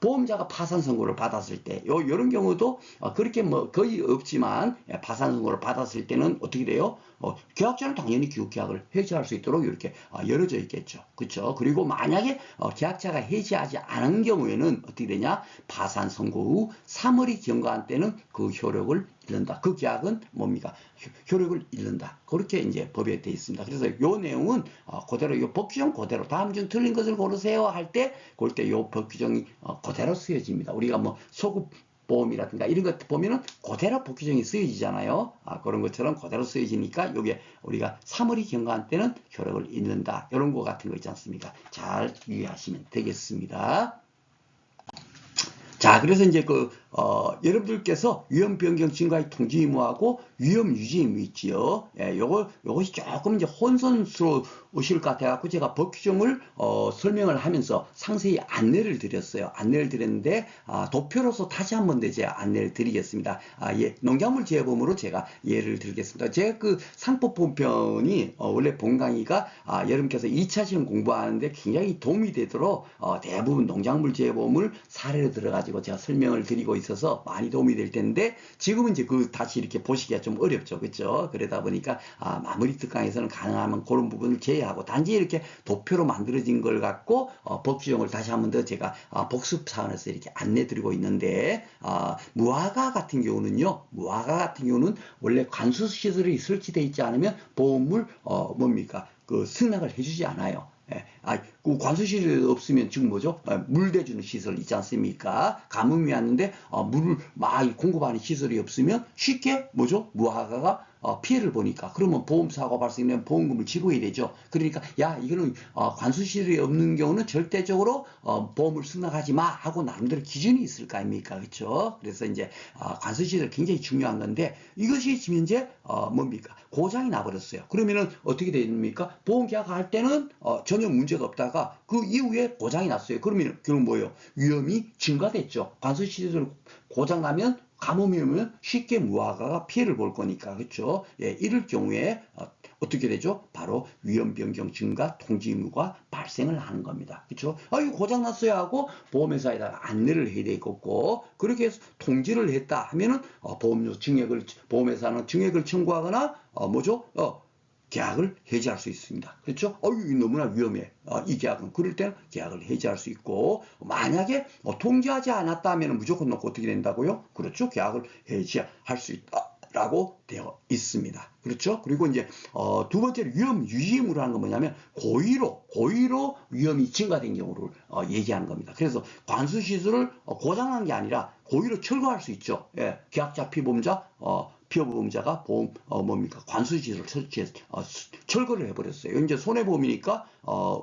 보험자가 파산 선고를 받았을 때 이런 경우도 그렇게 거의 없지만 파산 선고를 받았을 때는 어떻게 돼요? 계약자는 당연히 기후계약을 해지할 수 있도록 이렇게 열어져 있겠죠. 그렇죠? 그리고 만약에 계약자가 해지하지 않은 경우에는 어떻게 되냐? 파산 선고 후 3월이 경과한 때는 그 효력을 효력을 잃는다. 그 계약은 뭡니까? 효력을 잃는다. 그렇게 이제 법에 되어 있습니다. 그래서 요 내용은 그대로 요 법 규정 그대로 다음 중 틀린 것을 고르세요 할 때 그럴 때 요 법 규정이 그대로 쓰여집니다. 우리가 뭐 소급 보험이라든가 이런 것 보면은 그대로 법 규정이 쓰여지잖아요. 그런 것처럼 그대로 쓰여지니까 요게 우리가 사물이 경과한 때는 효력을 잃는다. 이런 거 같은 거 있지 않습니까? 잘 유의하시면 되겠습니다. 자, 그래서 이제 여러분들께서 위험 변경 증가의 통지 의무하고 위험 유지 의무 있지요. 예, 요것이 조금 이제 혼선스러우실 것 같아갖고 제가 법 규정을, 설명을 하면서 상세히 안내를 드렸어요. 안내를 드렸는데, 도표로서 다시 한번 이제 안내를 드리겠습니다. 예, 농작물 재해보험으로 제가 예를 들겠습니다. 제가 그 상법본편이, 원래 본 강의가, 여러분께서 2차 시험 공부하는데 굉장히 도움이 되도록, 대부분 농작물 재해보험을 사례로 들어가지고 제가 설명을 드리고 있어서 많이 도움이 될 텐데 지금은 이제 다시 이렇게 보시기가 좀 어렵죠. 그렇죠? 그러다 보니까 마무리 특강에서는 가능하면 그런 부분을 제외하고 단지 이렇게 도표로 만들어진 걸 갖고 법 규정을 다시 한번 더 제가 복습 차원에서 이렇게 안내 드리고 있는데 무화과 같은 경우는 원래 관수 시설이 설치되어 있지 않으면 보험을 뭡니까? 승낙을 해주지 않아요. 예, 그 관수시설이 없으면 지금 뭐죠? 물 대주는 시설 있지 않습니까? 가뭄이 왔는데 물을 막 공급하는 시설이 없으면 쉽게 뭐죠? 무화과가 피해를 보니까 그러면 보험사고 발생되면 보험금을 지불해야 되죠. 그러니까 야 이거는 관수시설이 없는 경우는 절대적으로 보험을 승낙하지 마 하고 나름대로 기준이 있을 거 아닙니까? 그렇죠? 그래서 이제 관수시설 굉장히 중요한 건데 이것이 지금 현재 뭡니까? 고장이 나버렸어요. 그러면은 어떻게 됩니까? 보험 계약할 때는 전혀 문제가 없다가 그 이후에 고장이 났어요. 그러면 결국 뭐예요? 위험이 증가됐죠. 관수시설 고장 나면 가뭄이 오면 쉽게 무화과가 피해를 볼 거니까 그렇죠. 예, 이럴 경우에 어떻게 되죠? 바로 위험 변경 증가 통지 의무가 발생을 하는 겁니다. 그렇죠? 이거 고장 났어요 하고 보험회사에다가 안내를 해야 되겠고 그렇게 해서 통지를 했다 하면은 보험회사는 증액을 청구하거나 뭐죠? 계약을 해지할 수 있습니다. 그렇죠? 너무나 위험해. 이 계약은. 그럴 때는 계약을 해지할 수 있고, 만약에 통지하지 않았다 하면 무조건 놓고 어떻게 된다고요? 그렇죠? 계약을 해지할 수 있다라고 되어 있습니다. 그렇죠? 그리고 이제, 두 번째로 위험 유지 의무라는 건 뭐냐면, 고의로 위험이 증가된 경우를 얘기하는 겁니다. 그래서 관수시설을 고장난 게 아니라 고의로 철거할 수 있죠. 예, 계약자 피보험자, 피업보험자가 뭡니까? 관수시설을 설치해서, 철거를 해버렸어요. 이제 손해보험이니까,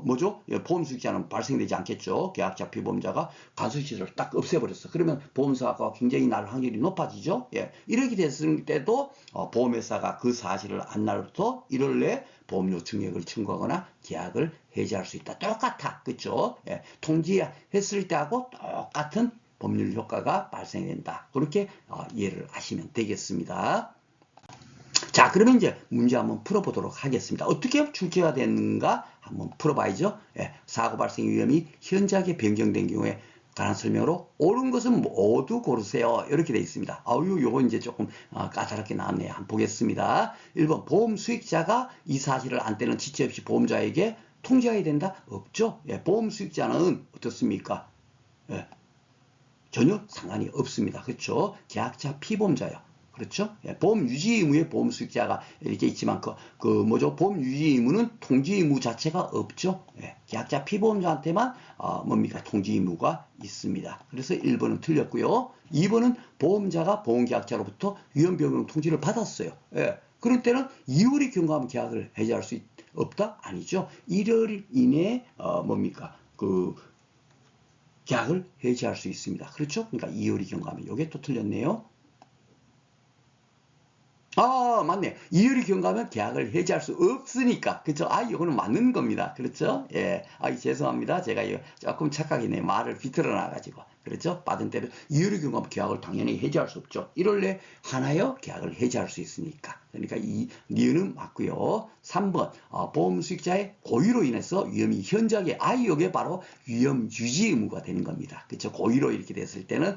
뭐죠? 예, 보험 수익자는 발생되지 않겠죠. 계약자 피보험자가 관수시설을 딱 없애버렸어. 그러면 보험사가 굉장히 날 확률이 높아지죠. 예, 이렇게 됐을 때도, 보험회사가 그 사실을 안 날부터 1월 내에 보험료 증액을 청구하거나 계약을 해지할 수 있다. 똑같아. 그쵸? 예, 통지했을 때하고 똑같은 법률 효과가 발생된다. 그렇게 이해를 하시면 되겠습니다. 자, 그러면 이제 문제 한번 풀어보도록 하겠습니다. 어떻게 출제가 되는가 한번 풀어봐야죠. 예, 사고 발생 위험이 현저하게 변경된 경우에 관한 설명으로 옳은 것은 모두 고르세요. 이렇게 되어 있습니다. 요거 이제 조금 까다롭게 나왔네요. 한번 보겠습니다. 1번 보험 수익자가 이 사실을 안 떼는 지체 없이 보험자에게 통지해야 된다? 없죠. 예, 보험 수익자는 어떻습니까? 예, 전혀 상관이 없습니다. 그렇죠? 계약자 피보험자요. 그렇죠? 예, 보험 유지 의무에 보험 수익자가 이렇게 있지만 뭐죠? 보험 유지 의무는 통지 의무 자체가 없죠. 예, 계약자 피보험자한테만 뭡니까? 통지 의무가 있습니다. 그래서 1번은 틀렸고요. 2번은 보험자가 보험계약자로부터 위험 변경 통지를 받았어요. 예, 그럴 때는 2월이 경과하면 계약을 해지할 수 없다? 아니죠. 1월 이내에 뭡니까? 계약을 해지할 수 있습니다. 그렇죠? 그러니까 2월이 경과하면 이게 또 틀렸네요. 맞네. 이율이 경과하면 계약을 해지할 수 없으니까. 그쵸? 이거는 맞는 겁니다. 그렇죠? 예. 죄송합니다. 제가 이거 조금 착각이네. 말을 비틀어 놔가지고. 그렇죠? 받은 대로 이율이 경과하면 계약을 당연히 해지할 수 없죠. 1월 내 하나여 계약을 해지할 수 있으니까. 그러니까 이 니은은 맞고요. 3번 보험 수익자의 고의로 인해서 위험이 현저하게 이게 바로 위험 유지 의무가 되는 겁니다. 그렇죠? 고의로 이렇게 됐을 때는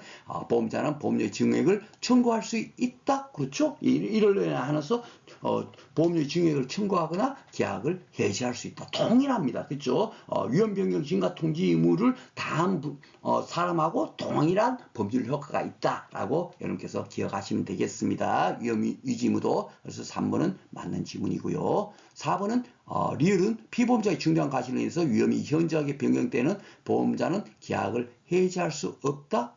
보험자는 보험료의 증액을 청구할 수 있다. 그렇죠? 이를 인해서 보험료의 증액을 청구하거나 계약을 해지할 수 있다. 동일합니다. 그렇죠? 위험 변경 증가 통지 의무를 다한 사람하고 동일한 법률 효과가 있다라고 여러분께서 기억하시면 되겠습니다. 위험 유지 의무도. 그래서 3번은 맞는 지문이고요. 4번은 리을은 피보험자의 중대한 과실로 인해서 위험이 현저하게 변경되는 보험자는 계약을 해지할 수 없다.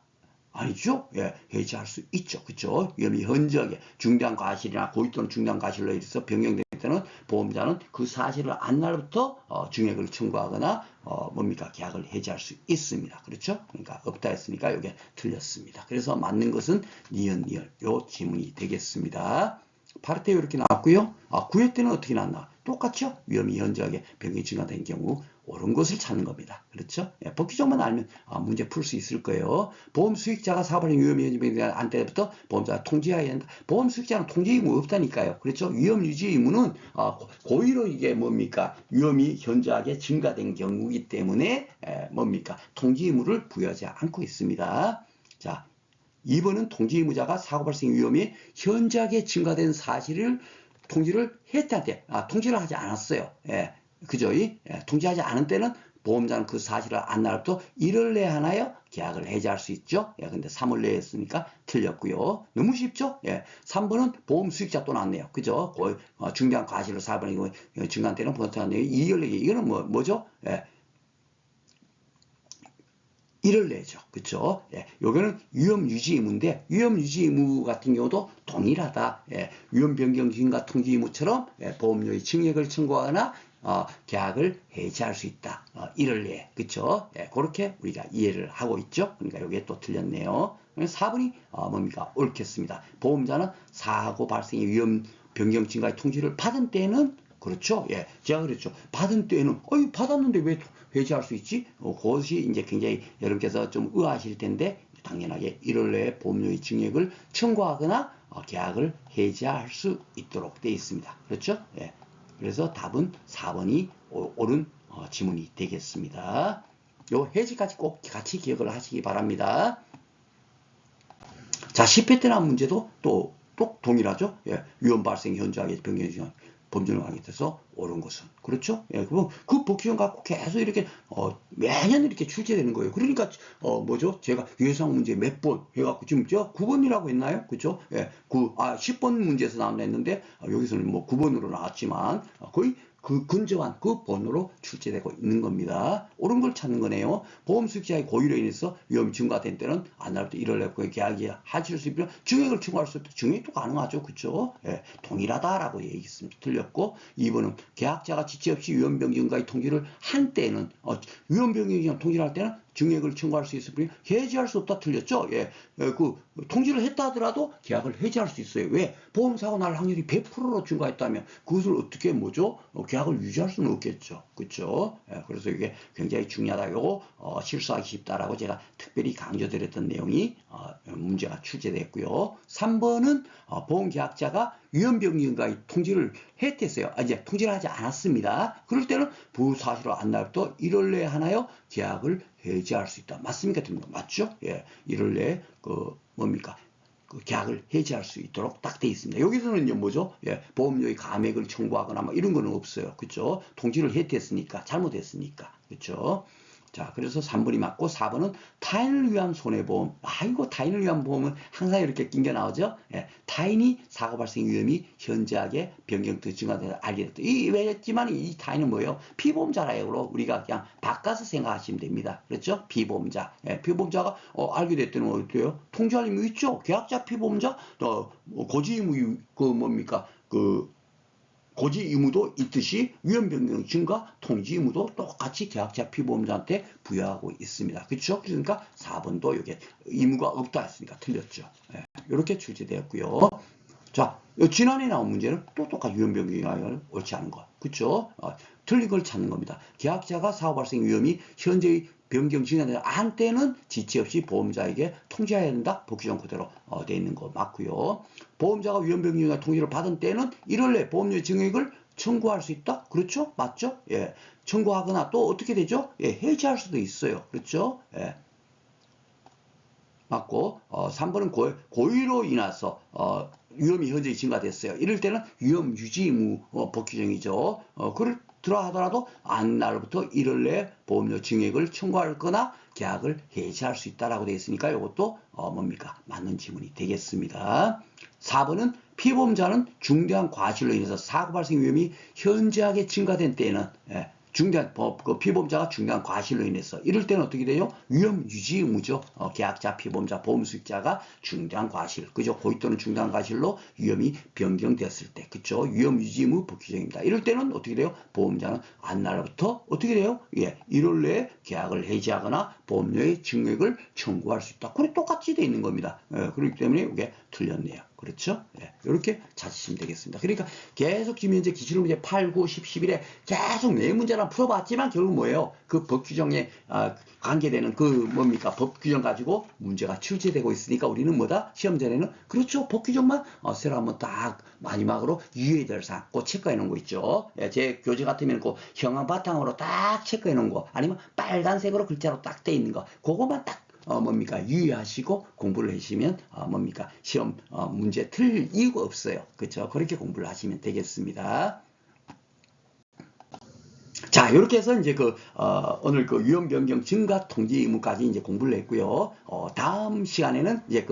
아니죠? 예, 해지할 수 있죠. 그렇죠? 위험이 현저하게 중대한 과실이나 고의 또는 중대한 과실로 인해서 변경될 때는 보험자는 그 사실을 안 날부터 증액을 청구하거나 뭡니까? 계약을 해지할 수 있습니다. 그렇죠? 그러니까 없다 했으니까 이게 틀렸습니다. 그래서 맞는 것은 니은 요 지문이 되겠습니다. 8회 때 이렇게 나왔고요. 9회 때는 어떻게 나왔나? 똑같죠? 위험이 현저하게 변경이 증가된 경우 옳은 것을 찾는 겁니다. 그렇죠? 예, 법규정만 알면 문제 풀 수 있을 거예요. 보험 수익자가 사업하는 위험이 현저히 안 때부터 보험자가 통지해야 한다. 보험 수익자는 통지 의무 없다니까요. 그렇죠? 위험 유지 의무는 고의로 이게 뭡니까? 위험이 현저하게 증가된 경우이기 때문에 뭡니까? 통지 의무를 부여하지 않고 있습니다. 자, 2번은 통지 의무자가 사고 발생 위험이 현저하게 증가된 사실을 통지를 했다 때, 통지를 하지 않았어요. 예, 그죠? 통지하지 않은 때는 보험자는 그 사실을 안 날부터 1월 내에 하나요? 계약을 해지할 수 있죠. 예, 근데 3월 내에 했으니까 틀렸고요. 너무 쉽죠? 예, 3번은 보험 수익자 또 나왔네요. 그죠? 중대한 과실로 사업하는 경우 증가한 때는 보험자 내에 2월 내에 이거는 뭐죠? 예. 1을 내죠. 그쵸? 예, 요거는 위험 유지 의무인데, 위험 유지 의무 같은 경우도 동일하다. 예, 위험 변경 증가 통지 의무처럼 보험료의 증액을 청구하거나 계약을 해지할 수 있다. 1을 내. 그쵸? 예, 그렇게 우리가 이해를 하고 있죠. 그러니까 요게 또 틀렸네요. 4번이 뭡니까? 옳겠습니다. 보험자는 사고 발생의 위험 변경 증가의 통지를 받은 때는 그렇죠. 예, 제가 그랬죠. 받은 때는, 받았는데 왜 해지할 수 있지? 그것이 이제 굉장히 여러분께서 좀 의아하실 텐데, 당연하게 1월 내에 보험료의 증액을 청구하거나 계약을 해지할 수 있도록 되어 있습니다. 그렇죠? 예. 그래서 답은 4번이 옳은 지문이 되겠습니다. 요 해지까지 꼭 같이 기억을 하시기 바랍니다. 자, 10회 때 나온 문제도 또 동일하죠? 예, 위험 발생 현저하게 변경이 범죄를 하게 돼서 옳은 것은. 그렇죠? 예, 그럼 그 복귀형 갖고 계속 이렇게, 매년 이렇게 출제되는 거예요. 그러니까, 뭐죠? 제가 예상 문제 몇 번 해갖고 지금 저 9번이라고 했나요? 그죠? 예, 10번 문제에서 나온다 했는데, 여기서는 뭐 9번으로 나왔지만, 거의 그 근저한 그 번호로 출제되고 있는 겁니다. 옳은 걸 찾는 거네요. 보험 수익자의 고의로 인해서 위험이 증가된 때는 안날부터 1월 내고 계약이 하실 수 있으면 증액을 청구할 수 있다. 증액도 가능하죠. 그렇죠? 예, 동일하다라고 얘기했습니다. 틀렸고 2번은 계약자가 지체 없이 위험 변경 증가의 통지를 한 때는 위험 변경 통지를 할 때는 증액을 청구할 수 있을 뿐 해지할 수 없다. 틀렸죠? 예, 그 통지를 했다 하더라도 계약을 해지할 수 있어요. 왜? 보험사고 날 확률이 100%로 증가했다면 그것을 어떻게 뭐죠? 계약을 유지할 수는 없겠죠. 그렇죠? 예, 그래서 이게 굉장히 중요하다. 이거 실수하기 쉽다라고 제가 특별히 강조드렸던 내용이 문제가 출제됐고요. 3번은 보험계약자가 위험변경과의 통지를 했댔어요. 이제 통지를 하지 않았습니다. 그럴 때는 부사실로 안 날부터 1월 내에 하나요? 계약을 해지할 수 있다. 맞습니까? 맞죠? 예, 1월 내에 뭡니까? 그 계약을 해지할 수 있도록 딱 돼 있습니다. 여기서는 이제 뭐죠? 예, 보험료의 감액을 청구하거나 뭐 이런 거는 없어요. 그렇죠? 통지를 했댔으니까 잘못했으니까. 그렇죠? 자, 그래서 3번이 맞고 4번은 타인을 위한 손해보험. 이거 타인을 위한 보험은 항상 이렇게 낑겨 나오죠. 예, 타인이 사고 발생 위험이 현저하게 변경되어 증가돼서 알게 됐다. 왜였지만 이 타인은 뭐예요? 피보험자라고 우리가 그냥 바꿔서 생각하시면 됩니다. 그렇죠? 피보험자. 예, 피보험자가 알게 됐더니 어때요? 통지할 의무 있죠. 계약자 피보험자, 고지 의무 뭡니까? 고지 의무도 있듯이 위험 변경 증가 통지 의무도 똑같이 계약자 피보험자한테 부여하고 있습니다. 그렇죠? 그러니까 4번도 이게 의무가 없다 했으니까 틀렸죠. 예, 이렇게 출제되었고요. 자, 지난해 나온 문제는 또 똑같이 위험 변경이 옳지 않은 거. 그렇죠? 틀린 걸 찾는 겁니다. 계약자가 사고 발생 위험이 현재의 변경 진행되는 한때는 지체 없이 보험자에게 통지해야 된다. 법규정 그대로 되어 있는 거 맞고요. 보험자가 위험 변경이나 통지를 받은 때는 1월 내 보험료 증액을 청구할 수 있다. 그렇죠? 맞죠? 예. 청구하거나 또 어떻게 되죠? 예, 해지할 수도 있어요. 그렇죠? 예. 맞고 3번은 고의로 인해서 위험이 현저히 증가됐어요. 이럴 때는 위험 유지 의무 법규정이죠. 그렇더라 하더라도 안날부터 1월 내 보험료 증액을 청구할 거나 계약을 해지할 수 있다라고 되어 있으니까 이것도 뭡니까? 맞는 지문이 되겠습니다. 4번은 피보험자는 중대한 과실로 인해서 사고 발생 위험이 현저하게 증가된 때에는 중대한 피보험자가 중대한 과실로 인해서 이럴 때는 어떻게 돼요? 위험 유지 의무죠. 계약자, 피보험자, 보험수익자가 중대한 과실, 그죠? 고의 또는 중대한 과실로 위험이 변경되었을 때, 그죠? 위험 유지 의무 법규정입니다. 이럴 때는 어떻게 돼요? 보험자는 안날부터 어떻게 돼요? 예, 1월 내에 계약을 해지하거나 보험료의 증액을 청구할 수 있다. 그래 똑같이 돼 있는 겁니다. 그렇기 때문에 이게 틀렸네요. 그렇죠? 예, 이렇게 찾으시면 되겠습니다. 그러니까 계속 지금 현재 기출문제 8, 9, 10, 11에 계속 네 문제나 풀어봤지만 결국 뭐예요? 그 법규정에 관계되는 그 뭡니까? 법규정 가지고 문제가 출제되고 있으니까 우리는 뭐다? 시험 전에는 그렇죠. 법규정만 새로 한번 딱 마지막으로 유의해야 될 사항 꼭 체크해 놓은 거 있죠. 예, 제 교재 같으면 그 형광 바탕으로 딱 체크해 놓은 거 아니면 빨간색으로 글자로 딱 돼 있는 거 그거만 딱 뭡니까? 유의하시고 공부를 하시면 뭡니까? 시험 문제 틀릴 이유가 없어요. 그렇죠? 그렇게 공부를 하시면 되겠습니다. 자, 이렇게 해서 이제 오늘 그 위험 변경 증가 통지 의무까지 이제 공부를 했고요. 다음 시간에는 이제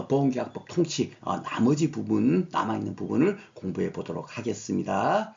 보험계약법 통치 나머지 부분 남아있는 부분을 공부해 보도록 하겠습니다.